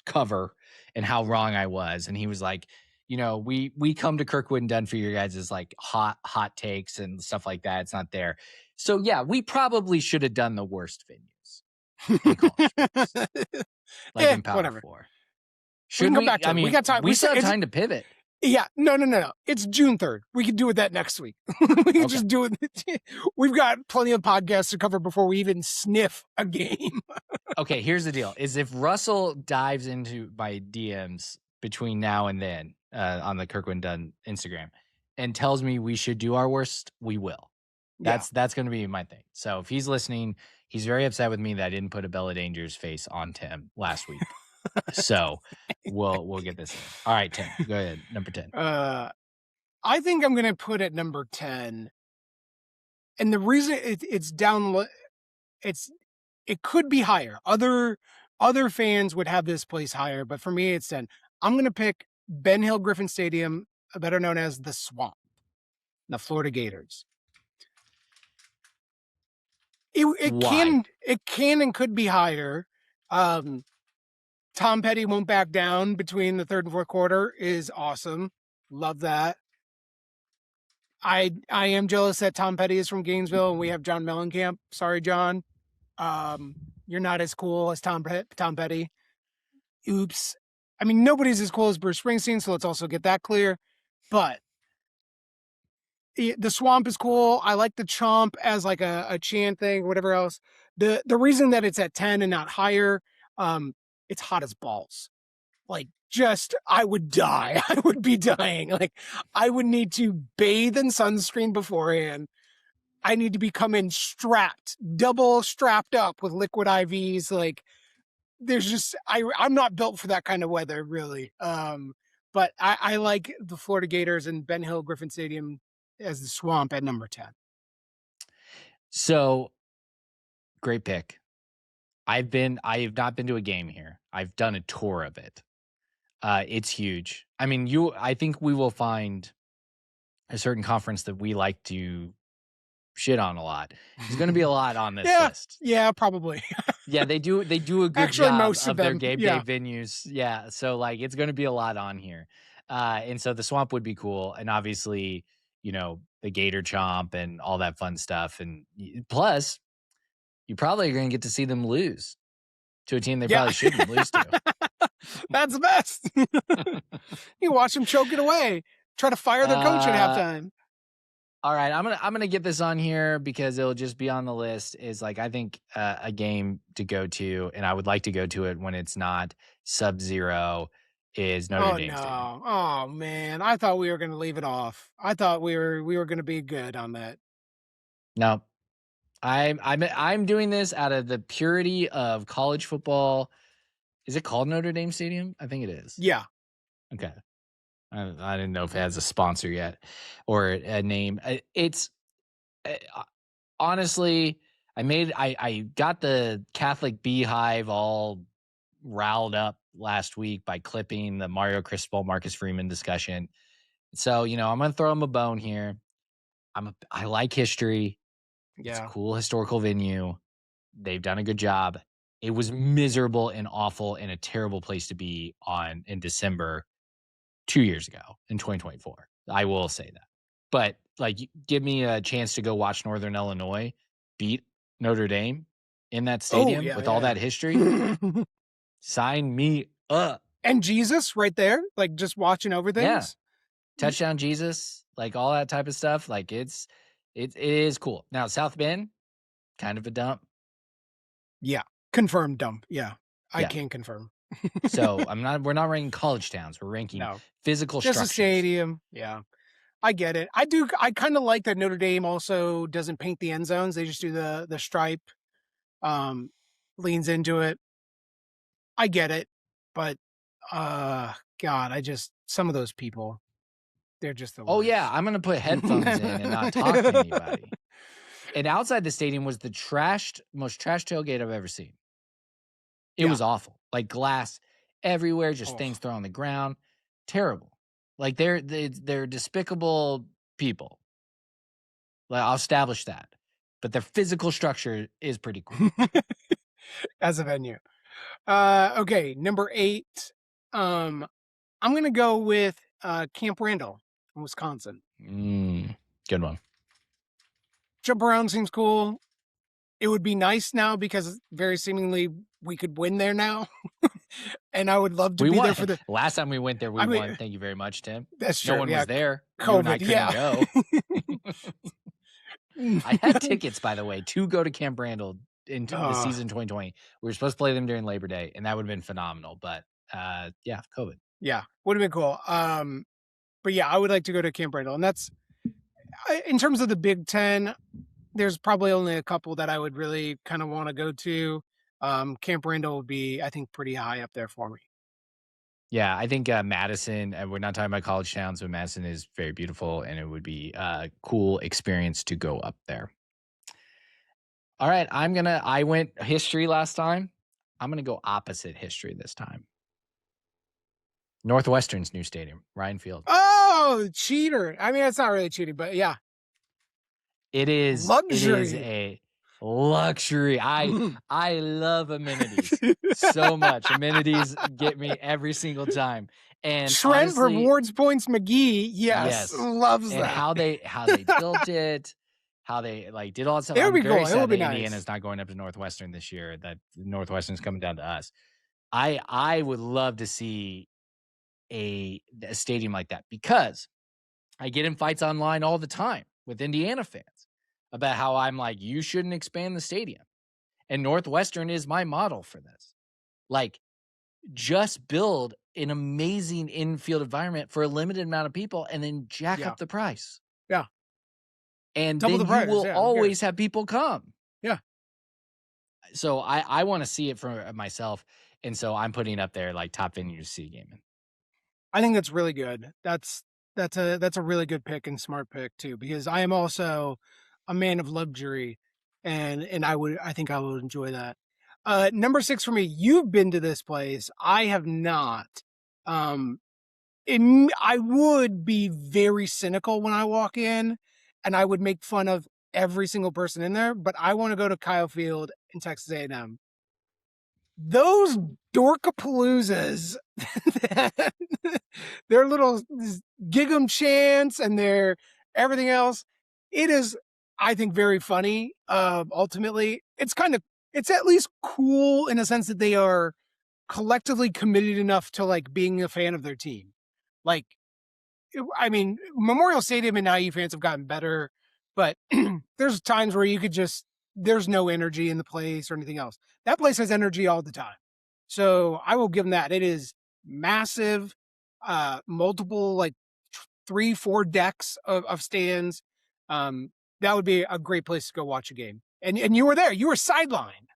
cover and how wrong I was, and he was like, we come to Kirkwood and Dunn for your guys' like hot takes and stuff like that. It's not there. So yeah, we probably should have done the worst venues in college sports, like in Power whatever. 4. We can come back to it. We got time. We still have time to pivot. Yeah, no. It's June 3rd. We can do it that next week. We can just do it. We've got plenty of podcasts to cover before we even sniff a game. Okay, here's the deal: is if Russell dives into my DMs between now and then on the Kirkwood and Dunn Instagram and tells me we should do our worst, we will. That's going to be my thing. So if he's listening, he's very upset with me that I didn't put a Bella Danger's face on Tim last week. So we'll get this in. All right, Tim, go ahead. Number 10. I think I'm going to put it number 10. And the reason it's down, it could be higher. Other fans would have this place higher, but for me, it's 10. I'm going to pick Ben Hill Griffin Stadium, better known as the Swamp, the Florida Gators. It can and could be higher. Tom Petty won't back down between the third and fourth quarter is awesome. Love that. I am jealous that Tom Petty is from Gainesville and we have John Mellencamp. Sorry, John. You're not as cool as Tom Petty. Oops. I mean, nobody's as cool as Bruce Springsteen, so let's also get that clear. But the Swamp is cool. I like the Chomp as like a chant thing, whatever else. The reason that it's at 10 and not higher, it's hot as balls. Like, I would die. I would be dying. Like, I would need to bathe in sunscreen beforehand. I need to be coming double strapped up with liquid IVs. Like, there's just, I'm not built for that kind of weather, really. But I like the Florida Gators and Ben Hill Griffin Stadium as the Swamp at number 10. So, great pick. I have not been to a game here. I've done a tour of it. It's huge. I mean, I think we will find a certain conference that we like to shit on a lot. There's going to be a lot on this list. Yeah, probably. Yeah, they do a good Actually, job most of their them, game day venues. Yeah, so like it's going to be a lot on here. And so the Swamp would be cool, and obviously, the Gator Chomp and all that fun stuff, and plus, you probably are going to get to see them lose to a team they probably shouldn't lose to. That's the best. You watch them choke it away. Try to fire their coach at halftime. All right, I'm gonna get this on here because it'll just be on the list. Is like I think a game to go to, and I would like to go to it when it's not Sub-Zero. Is Notre Dame Stadium. Oh man, I thought we were gonna leave it off. I thought we were gonna be good on that. No, I'm doing this out of the purity of college football. Is it called Notre Dame Stadium? I think it is. Yeah. Okay. I didn't know if it has a sponsor yet or a name. It's honestly, I got the Catholic Beehive all riled up last week by clipping the Mario Cristobal, Marcus Freeman discussion. So, I'm going to throw them a bone here. I like history. Yeah. It's a cool historical venue. They've done a good job. It was miserable and awful and a terrible place to be in December 2 years ago in 2024. I will say that. But give me a chance to go watch Northern Illinois beat Notre Dame in that stadium with all that history. Sign me up. And Jesus right there, like just watching over things. Yeah. Touchdown Jesus, like all that type of stuff. Like it is cool. Now South Bend, kind of a dump. Yeah. Confirmed dump. Yeah. I can confirm. So we're not ranking college towns. We're ranking physical just structures. A stadium. Yeah. I get it. I kind of like that Notre Dame also doesn't paint the end zones. They just do the stripe, leans into it. I get it. But, God, some of those people. They're just the Oh, worst. yeah. I'm going to put headphones in and not talk to anybody. And outside the stadium was the most trashed tailgate I've ever seen. It was awful. Like glass everywhere, just things thrown on the ground. Terrible. Like they're despicable people. Like I'll establish that. But their physical structure is pretty cool. As a venue. Okay, number 8. I'm gonna go with Camp Randall in Wisconsin. Good one. Jump around seems cool. It would be nice now because very seemingly we could win there now. And I would love to be there for the last time we went there. We won. Thank you very much, Tim. That's true. No one was there. COVID. You and I couldn't go. I had tickets, by the way, to go to Camp Randall into the season 2020. We were supposed to play them during Labor Day, and that would have been phenomenal. But yeah, COVID. Yeah, would have been cool. But yeah, I would like to go to Camp Randall, and that's in terms of the Big Ten. There's probably only a couple that I would really kind of want to go to. Camp Randall would be, I think, pretty high up there for me. Yeah, I think Madison, we're not talking about college towns, but Madison is very beautiful, and it would be a cool experience to go up there. All right, I went history last time. I'm going to go opposite history this time. Northwestern's new stadium, Ryan Field. Oh, cheater. I mean, it's not really cheating, but yeah. It is luxury. It is a luxury. I love amenities so much. Amenities get me every single time. And Trent Rewards Points McGee, yes, loves and that. How they built it, how they like did all that stuff. It would be cool. It would be nice. Indiana's not going up to Northwestern this year. That Northwestern's coming down to us. I would love to see a stadium like that because I get in fights online all the time with Indiana fans about how I'm like, you shouldn't expand the stadium. And Northwestern is my model for this. Like, just build an amazing infield environment for a limited amount of people and then jack up the price. Yeah. And double then the price. You will always have people come. Yeah. So I want to see it for myself. And so I'm putting up there like top venue to see a game in. I think that's really good. That's a really good pick and smart pick too, because I am also a man of luxury, and I think I would enjoy that. Number 6 for me. You've been to this place. I have not. I would be very cynical when I walk in, and I would make fun of every single person in there. But I want to go to Kyle Field in Texas A&M. Those dorkapaloozas, their little gig 'em chants and their everything else, it is, I think, very funny. Ultimately, it's at least cool in a sense that they are collectively committed enough to like being a fan of their team. Like, I mean, Memorial Stadium and IU fans have gotten better, but there's times where there's no energy in the place or anything else. That place has energy all the time. So I will give them that. It is massive, multiple, like 3-4 decks of stands. That would be a great place to go watch a game. And you were there. You were sidelined.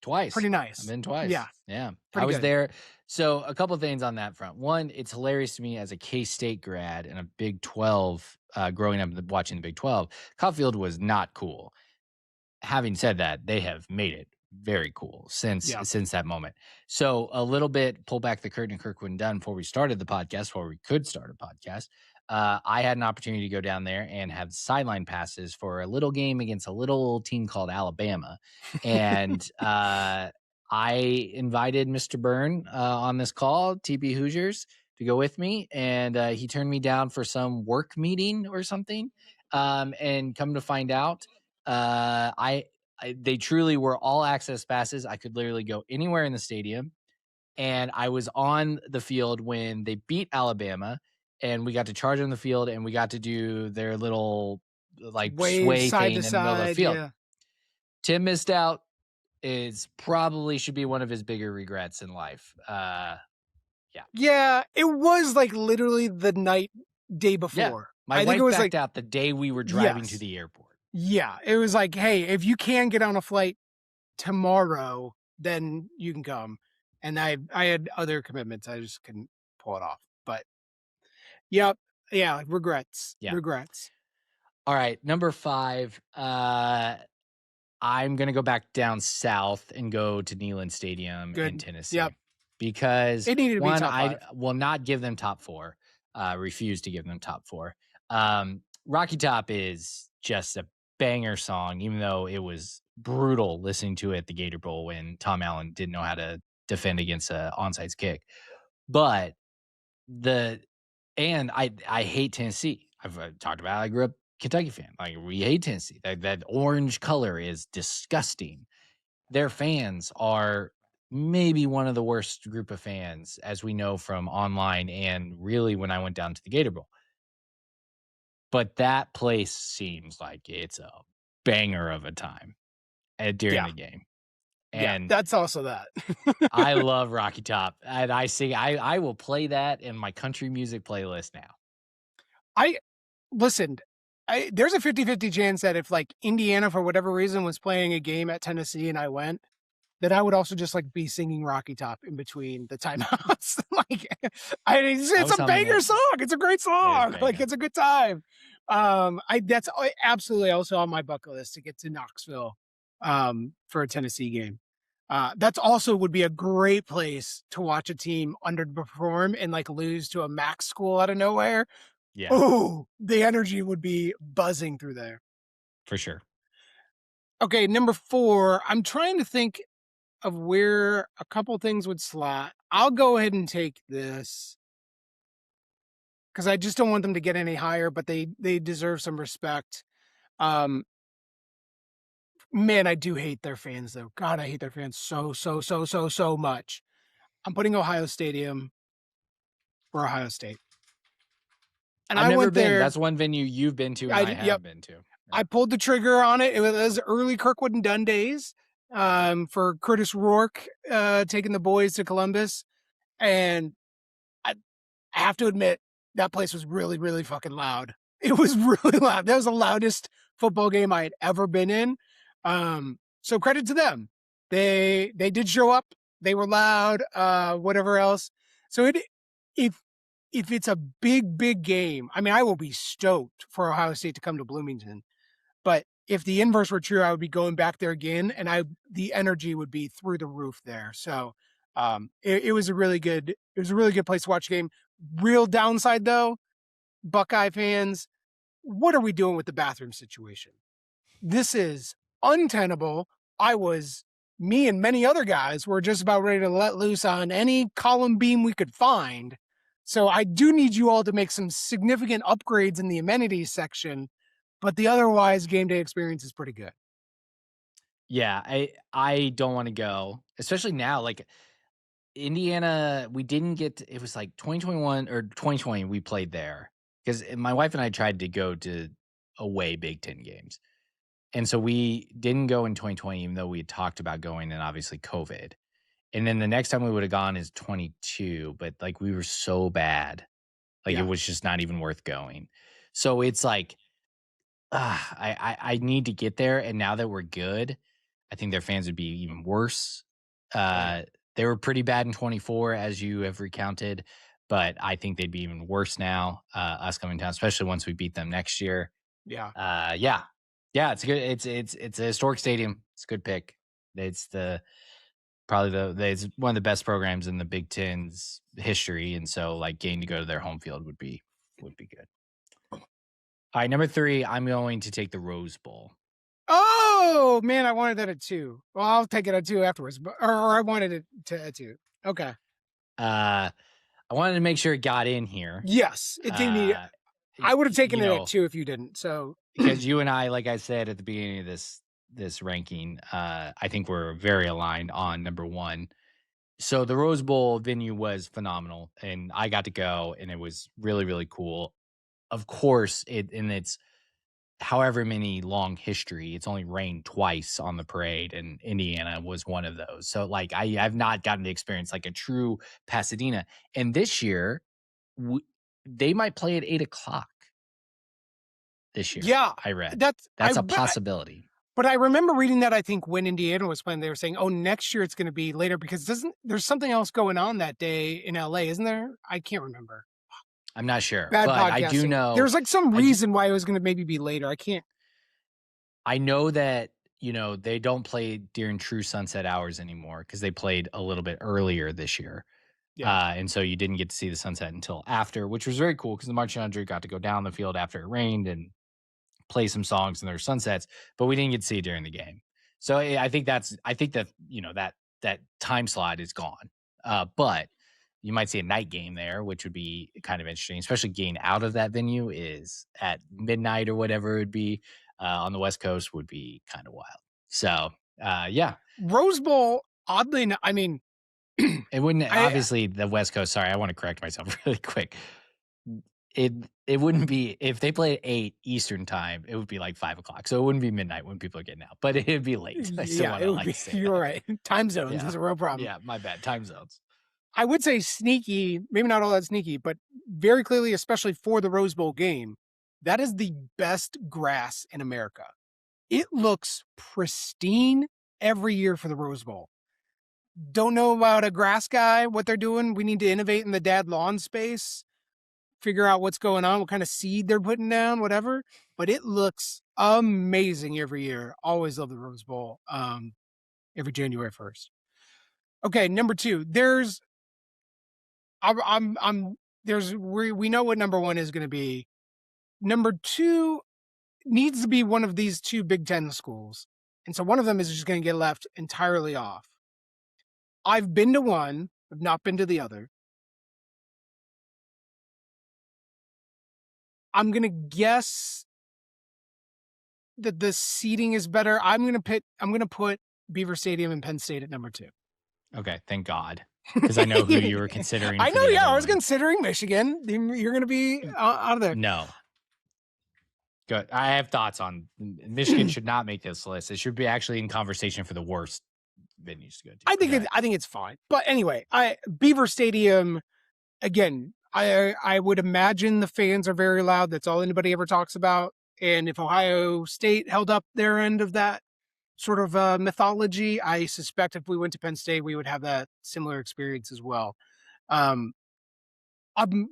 Twice. Pretty nice. I've been twice. Yeah. Yeah. Pretty I was good. there. So a couple of things on that front. One, it's hilarious to me as a K-State grad and a Big 12, growing up watching the Big 12, Kyle Field was not cool. Having said that, they have made it very cool since that moment. So a little bit, pull back the curtain in Kirkwood and Dunn before we started the podcast, before we could start a podcast. I had an opportunity to go down there and have sideline passes for a little game against a little team called Alabama. And I invited Mr. Byrne on this call, TB Hoosiers, to go with me. And he turned me down for some work meeting or something. And come to find out, they truly were all access passes. I could literally go anywhere in the stadium. And I was on the field when they beat Alabama, and we got to charge on the field, and we got to do their little like sway thing in the middle of the field. Yeah. Tim missed out. It's probably should be one of his bigger regrets in life. Yeah, it was like literally the day before. Yeah. My wife backed out the day we were driving to the airport. Yeah, it was like, hey, if you can get on a flight tomorrow, then you can come. And I had other commitments. I just couldn't pull it off. But, yep. Yeah, regrets. Yeah. Regrets. All right, number 5. I'm going to go back down south and go to Neyland Stadium in Good. Tennessee. Yep. Because It needed to be one, top I 5. will not give them top 4. Refuse to give them top 4. Rocky Top is just a banger song, even though it was brutal listening to it at the Gator Bowl when Tom Allen didn't know how to defend against an onside kick. But I hate Tennessee. I've talked about it. I grew up Kentucky fan. Like, we hate Tennessee. That orange color is disgusting. Their fans are maybe one of the worst group of fans, as we know from online and really when I went down to the Gator Bowl. But that place seems like it's a banger of a time during the game. And that's also that. I love Rocky Top. And I will play that in my country music playlist now. Listen, there's a 50-50 chance that if like Indiana, for whatever reason, was playing a game at Tennessee and I went, that I would also just like be singing Rocky Top in between the timeouts. It's a banger song. It's a great song. Like, it's a good time. That's absolutely also on my bucket list to get to Knoxville for a Tennessee game. That's also would be a great place to watch a team underperform and like lose to a MAC school out of nowhere. Yeah. Oh, the energy would be buzzing through there. For sure. Okay, number 4. I'm trying to think of where a couple things would slot. I'll go ahead and take this because I just don't want them to get any higher, but they deserve some respect. Man, I do hate their fans though. God, I hate their fans so much. I'm putting Ohio Stadium for Ohio State. And I've never went been. there. That's one venue you've been to and I haven't been to. I pulled the trigger on it. It was early Kirkwood and Dunn days for Curtis Rourke taking the boys to Columbus. And I have to admit, that place was really, really fucking loud. It was really loud. That was the loudest football game I had ever been in. So credit to them. They did show up. They were loud, whatever else. So if it's a big game, I mean, I will be stoked for Ohio State to come to Bloomington. But if the inverse were true, I would be going back there again, and the energy would be through the roof there. So it was a really good place to watch a game. Real downside though, Buckeye fans, what are we doing with the bathroom situation? This is untenable. Me and many other guys were just about ready to let loose on any column beam we could find. So I do need you all to make some significant upgrades in the amenities section, but the otherwise game day experience is pretty good. Yeah, I don't want to go, especially now. Like, Indiana, we didn't get it was like 2021 or 2020 we played there because my wife and I tried to go to away Big Ten games. And so we didn't go in 2020, even though we had talked about going, and obviously COVID. And then the next time we would have gone is 22, but like we were so bad. Like, it was just not even worth going. So it's like, I need to get there. And now that we're good, I think their fans would be even worse. They were pretty bad in 24, as you have recounted, but I think they'd be even worse now, us coming down, especially once we beat them next year. Yeah. Yeah, it's good. It's a historic stadium. It's a good pick. It's it's one of the best programs in the Big Ten's history, and so like getting to go to their home field would be good. All right, number 3, I'm going to take the Rose Bowl. Oh man, I wanted that at 2. Well, I'll take it at 2 afterwards, or I wanted it at 2. Okay. I wanted to make sure it got in here. Yes, it did need. I would have taken it at 2 if you didn't. So because you and I, like I said at the beginning of this ranking, I think we're very aligned on number 1. So the Rose Bowl venue was phenomenal, and I got to go, and it was really, really cool. Of course, it's however many long history, it's only rained twice on the parade, and Indiana was one of those. So like I've not gotten to experience like a true Pasadena. And this year, they might play at 8:00 this year. Yeah, I read that's a possibility. But I remember reading that, I think when Indiana was playing, they were saying, oh, next year it's going to be later because there's something else going on that day in LA, isn't there? I can't remember. I'm not sure, Bad but I do podcasting. know There's like some reason why it was going to maybe be later. I can't. I know that, they don't play during true sunset hours anymore because they played a little bit earlier this year. Yeah. And so you didn't get to see the sunset until after, which was very cool because the Marching 100 got to go down the field after it rained and play some songs and their sunsets, but we didn't get to see it during the game. So I think that, that time slot is gone. But you might see a night game there, which would be kind of interesting, especially getting out of that venue is at midnight or whatever it would be on the West Coast would be kind of wild. So, yeah. Rose Bowl, oddly enough, I mean, it wouldn't, obviously, the West Coast, sorry, I want to correct myself really quick. It wouldn't be, if they played at 8 Eastern time, it would be like 5 o'clock. So it wouldn't be midnight when people are getting out, but it'd be late. Yeah, it would be. You're right. Time zones is a real problem. Yeah, my bad. Time zones. I would say sneaky, maybe not all that sneaky, but very clearly, especially for the Rose Bowl game, that is the best grass in America. It looks pristine every year for the Rose Bowl. Don't know about a grass guy, what they're doing. We need to innovate in the dad lawn space, figure out what's going on, what kind of seed they're putting down, whatever. But it looks amazing every year. Always love the Rose Bowl. Every January 1st. Okay, number 2. We know what number 1 is going to be. Number 2 needs to be one of these 2 Big Ten schools. And so one of them is just going to get left entirely off. I've been to one, I've not been to the other. I'm going to guess that the seating is better. I'm going to put Beaver Stadium and Penn State at number 2. Okay, thank God. Because I know who you were considering. I know, yeah. I was considering Michigan. You're going to be out of there. No. Good. I have thoughts on Michigan should not make this list. It should be actually in conversation for the worst venues to go to. I think it's fine. But anyway, Beaver Stadium, again, I would imagine the fans are very loud. That's all anybody ever talks about. And if Ohio State held up their end of that sort of mythology, I suspect if we went to Penn State, we would have that similar experience as well. I'm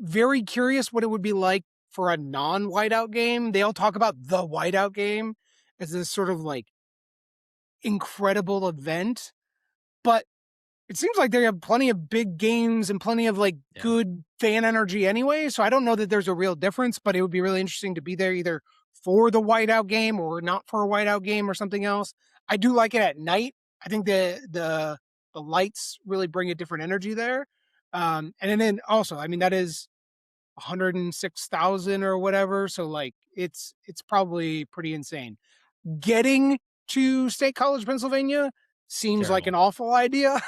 very curious what it would be like for a non-whiteout game. They all talk about the whiteout game as this sort of like incredible event, but it seems like they have plenty of big games and plenty of like good fan energy anyway. So I don't know that there's a real difference, but it would be really interesting to be there either for the whiteout game or not for a whiteout game or something else. I do like it at night. I think the lights really bring a different energy there. And then also, I mean, that is 106,000 or whatever. So like it's probably pretty insane. Getting to State College, Pennsylvania seems like an awful idea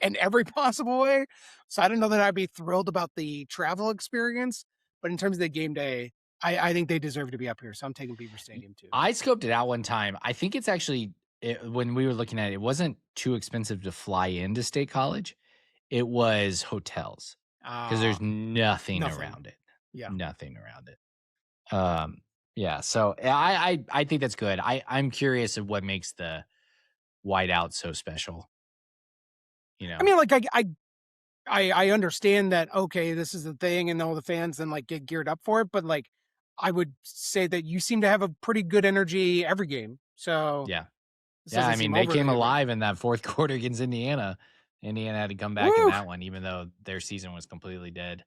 in every possible way. So I don't know that I'd be thrilled about the travel experience, but in terms of the game day, I think they deserve to be up here. So I'm taking Beaver Stadium too. I scoped it out one time. I think it's actually, when we were looking at it, it wasn't too expensive to fly into State College. It was hotels because there's nothing around it. Yeah. Nothing around it. Yeah. So I think that's good. I'm curious of what makes the whiteout so special. I mean, like I understand that, okay, this is the thing and all the fans then like get geared up for it. But like, I would say that you seem to have a pretty good energy every game. So yeah. I mean, they came alive in that fourth quarter against Indiana. Indiana had to come back in that one, even though their season was completely dead.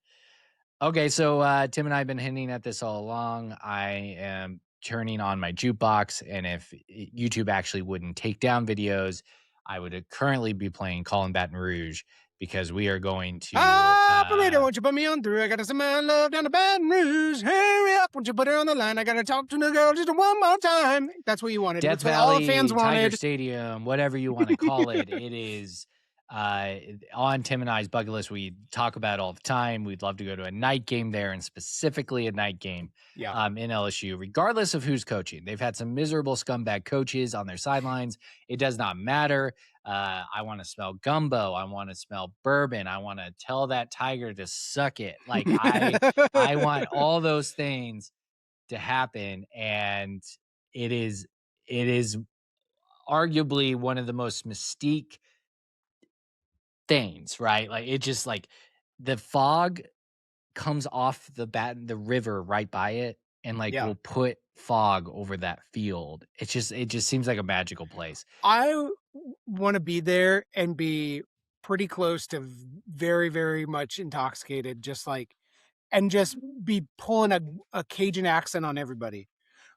Okay, so Tim and I have been hinting at this all along. I am turning on my jukebox, and if YouTube actually wouldn't take down videos, I would currently be playing Call Baton Rouge because we are going to... Operator, won't you put me on through? I got to send my love down to Baton Rouge. Hurry up, won't you put her on the line? I got to talk to the girl just one more time. That's what you wanted. Death Valley, all the fans wanted. Tiger Stadium, whatever you want to call it. It is on Tim and I's bucket list. We talk about it all the time. We'd love to go to a night game there, and specifically a night game in LSU, regardless of who's coaching. They've had some miserable scumbag coaches on their sidelines. It does not matter. I want to smell gumbo. I want to smell bourbon. I want to tell that tiger to suck it. Like I want all those things to happen. And it is arguably one of the most mystique things, right? Like it just like the fog comes off the river right by it, and like Yeah. will put fog over that field. It just seems like a magical place. I want to be there and be pretty close to very, very much intoxicated, and just be pulling a Cajun accent on everybody.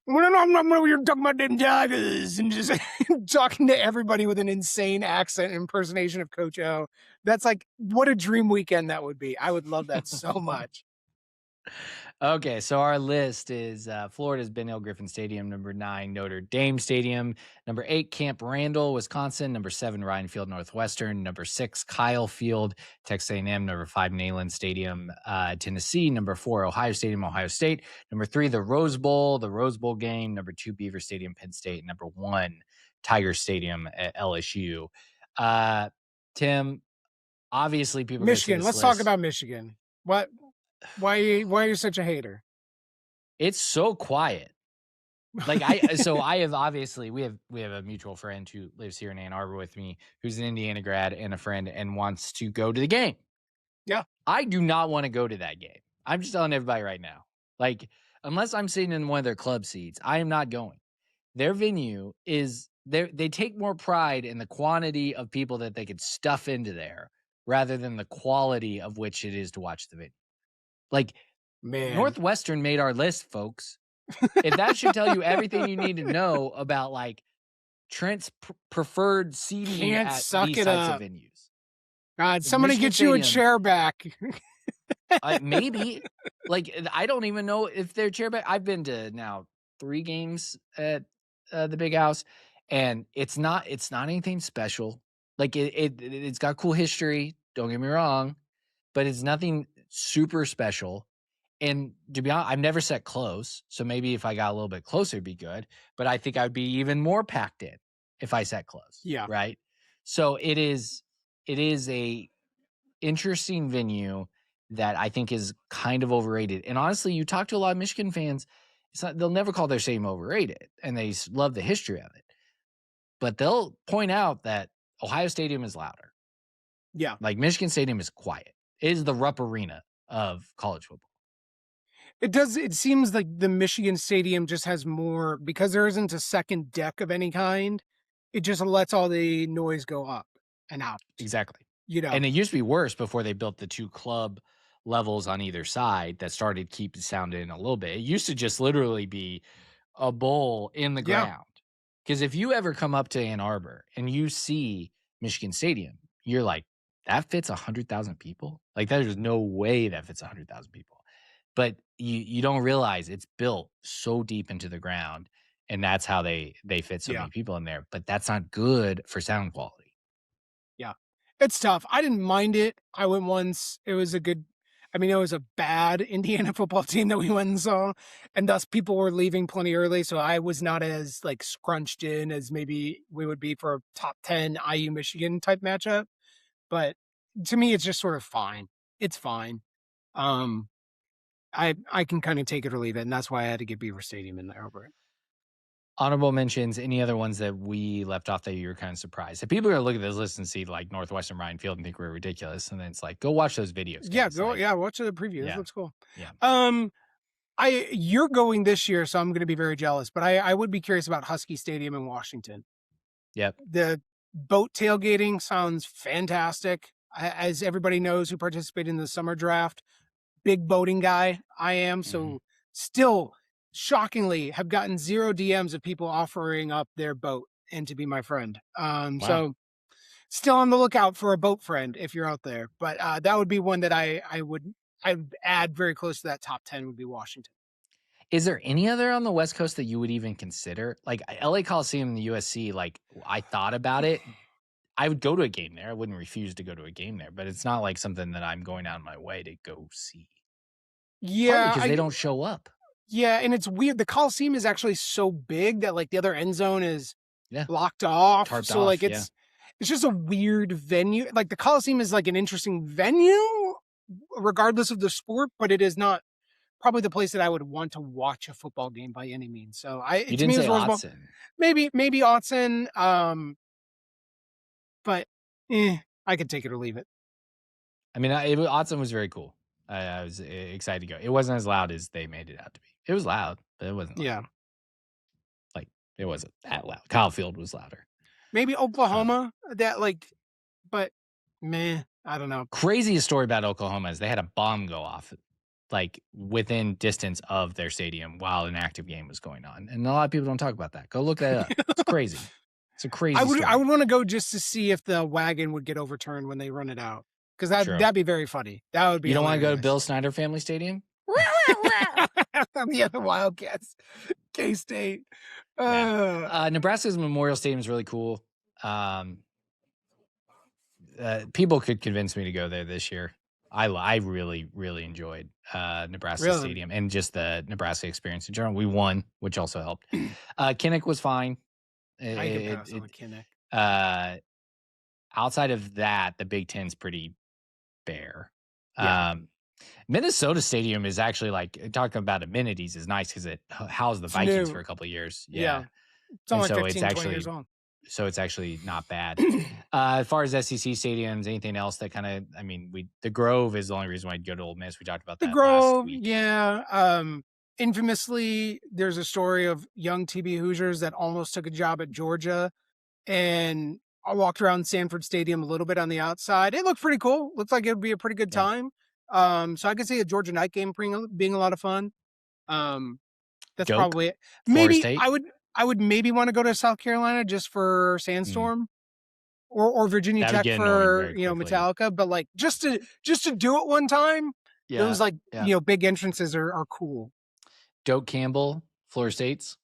You're talking about them Tigers, and just talking to everybody with an insane accent impersonation of Coach O. That's like, what a dream weekend that would be. I would love that so much. Okay, so our list is Florida's Ben Hill Griffin Stadium, number 9, Notre Dame Stadium, number 8, Camp Randall, Wisconsin, number 7, Ryan Field, Northwestern, number 6, Kyle Field, Texas A&M, number 5, Neyland Stadium, Tennessee, number 4, Ohio Stadium, Ohio State, number 3, the Rose Bowl game, number 2, Beaver Stadium, Penn State, number 1, Tiger Stadium at LSU. Tim, obviously people Michigan. Go to Let's this talk list. about Michigan. What? Why are you such a hater? It's so quiet. Like I have obviously we have a mutual friend who lives here in Ann Arbor with me, who's an Indiana grad and a friend and wants to go to the game. Yeah. I do not want to go to that game. I'm just telling everybody right now. Like, unless I'm sitting in one of their club seats, I am not going. Their venue is they take more pride in the quantity of people that they could stuff into there rather than the quality of which it is to watch the venue. Like, Man, Northwestern made our list, folks. If that should tell you everything you need to know about like Trent's preferred seating Can't at suck these it types up. of venues. God, somebody Michigan get you a Stadium- chair back. Maybe. Like, I don't even know if they're chair back. I've been to now 3 games at the Big House, and it's not anything special. Like it's got cool history. Don't get me wrong, but it's nothing super special. And to be honest, I've never sat close, so maybe if I got a little bit closer, it'd be good. But I think I'd be even more packed in if I sat close. Yeah. Right. So it is a interesting venue that I think is kind of overrated. And honestly, you talk to a lot of Michigan fans, they'll never call their stadium overrated, and they love the history of it. But they'll point out that Ohio Stadium is louder. Yeah. Like Michigan Stadium is quiet. It is the Rupp Arena of college football. It seems like the Michigan Stadium just has more, because there isn't a second deck of any kind. It just lets all the noise go up and out. Exactly. And it used to be worse before they built the 2 club levels on either side that started keep the sound in a little bit. It used to just literally be a bowl in the ground. Because if you ever come up to Ann Arbor and you see Michigan Stadium, you're like, that fits 100,000 people? Like, there's no way that fits 100,000 people. But you don't realize it's built so deep into the ground, and that's how they fit so many people in there. But that's not good for sound quality. Yeah. It's tough. I didn't mind it. I went once. It was it was a bad Indiana football team that we went and saw, and thus people were leaving plenty early. So I was not as like scrunched in as maybe we would be for a top 10 IU Michigan type matchup. But to me, it's just sort of fine. It's fine. I can kind of take it or leave it, and that's why I had to get Beaver Stadium in there over it. Honorable mentions, any other ones that we left off that you were kind of surprised? If people are going to look at this list and see like Northwestern Ryan Field and think we're ridiculous, and then it's like, go watch those videos. Guys. Watch the preview. This looks cool. Yeah. You're going this year, so I'm going to be very jealous, but I would be curious about Husky Stadium in Washington. Yep. The boat tailgating sounds fantastic. As everybody knows who participated in the summer draft, big boating guy I am, so still shockingly have gotten 0 DMs of people offering up their boat and to be my friend. So still on the lookout for a boat friend if you're out there. But that would be one that I'd add very close to that top 10 would be Washington. Is there any other on the West Coast that you would even consider? Like LA Coliseum and the USC, like I thought about it. I would go to a game there. I wouldn't refuse to go to a game there, but it's not like something that I'm going out of my way to go see. Yeah. Because they don't show up. Yeah, and it's weird. The Coliseum is actually so big that like the other end zone is blocked off. Tarped so off, like it's just a weird venue. Like the Coliseum is like an interesting venue regardless of the sport, but it is not probably the place that I would want to watch a football game by any means. So You didn't say Autzen. Maybe Autzen. But I could take it or leave it. I mean, Autzen was very cool. I was excited to go. It wasn't as loud as they made it out to be. It was loud, but it wasn't loud. Yeah. Like, it wasn't that loud. Kyle Field was louder. Maybe Oklahoma, but meh, I don't know. Craziest story about Oklahoma is they had a bomb go off like within distance of their stadium while an active game was going on. And a lot of people don't talk about that. Go look that up. It's crazy. It's a crazy story. I would want to go just to see if the wagon would get overturned when they run it out. Because that'd be very funny. That would be. You don't want to go to Bill Snyder Family Stadium? Yeah, the Wildcats, K-State. Nebraska's Memorial Stadium is really cool. People could convince me to go there this year. I really, really enjoyed Nebraska Stadium and just the Nebraska experience in general. We won, which also helped. Kinnick was fine. I can pass on Kinnick. Outside of that, the Big Ten's pretty bare. Yeah. Minnesota Stadium is actually like talking about amenities is nice because it housed the Vikings for a couple of years. Yeah. It's only 20 years old. So it's actually not bad. As far as SEC stadiums, anything else that kind of, the Grove is the only reason why I'd go to Ole Miss. We talked about that the Grove, last week. Yeah. Infamously, there's a story of young TB Hoosiers that almost took a job at Georgia, and I walked around Sanford Stadium a little bit on the outside. It looked pretty cool. Looks like it would be a pretty good time. So I could see a Georgia night game being a lot of fun. That's probably it. Maybe I would maybe want to go to South Carolina just for Sandstorm, or Virginia Tech for Metallica. But like just to do it one time, those big entrances are cool. Doak Campbell, Florida State's.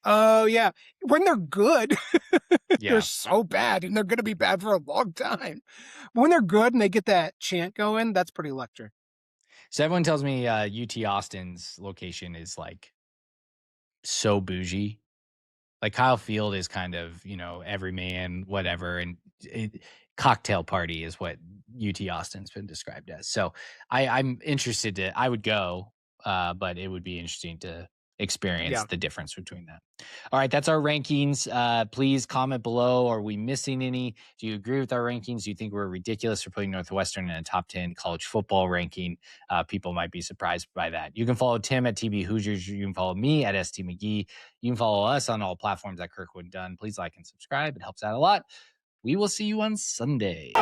Oh yeah, when they're good, they're so bad, and they're going to be bad for a long time. But when they're good and they get that chant going, that's pretty electric. So everyone tells me UT Austin's location is like so bougie. Like Kyle Field is kind of, every man, whatever. And cocktail party is what UT Austin's been described as. So I'm interested I would go, but it would be interesting to experience the difference between that. All right, that's our rankings. Please comment below. Are we missing any? Do you agree with our rankings? Do you think we're ridiculous for putting Northwestern in a top 10 college football ranking? People might be surprised by that. You can follow Tim at TB Hoosiers. You can follow me at ST McGee. You can follow us on all platforms at Kirkwood and Dunn. Please like and subscribe. It helps out a lot. We will see you on Sunday.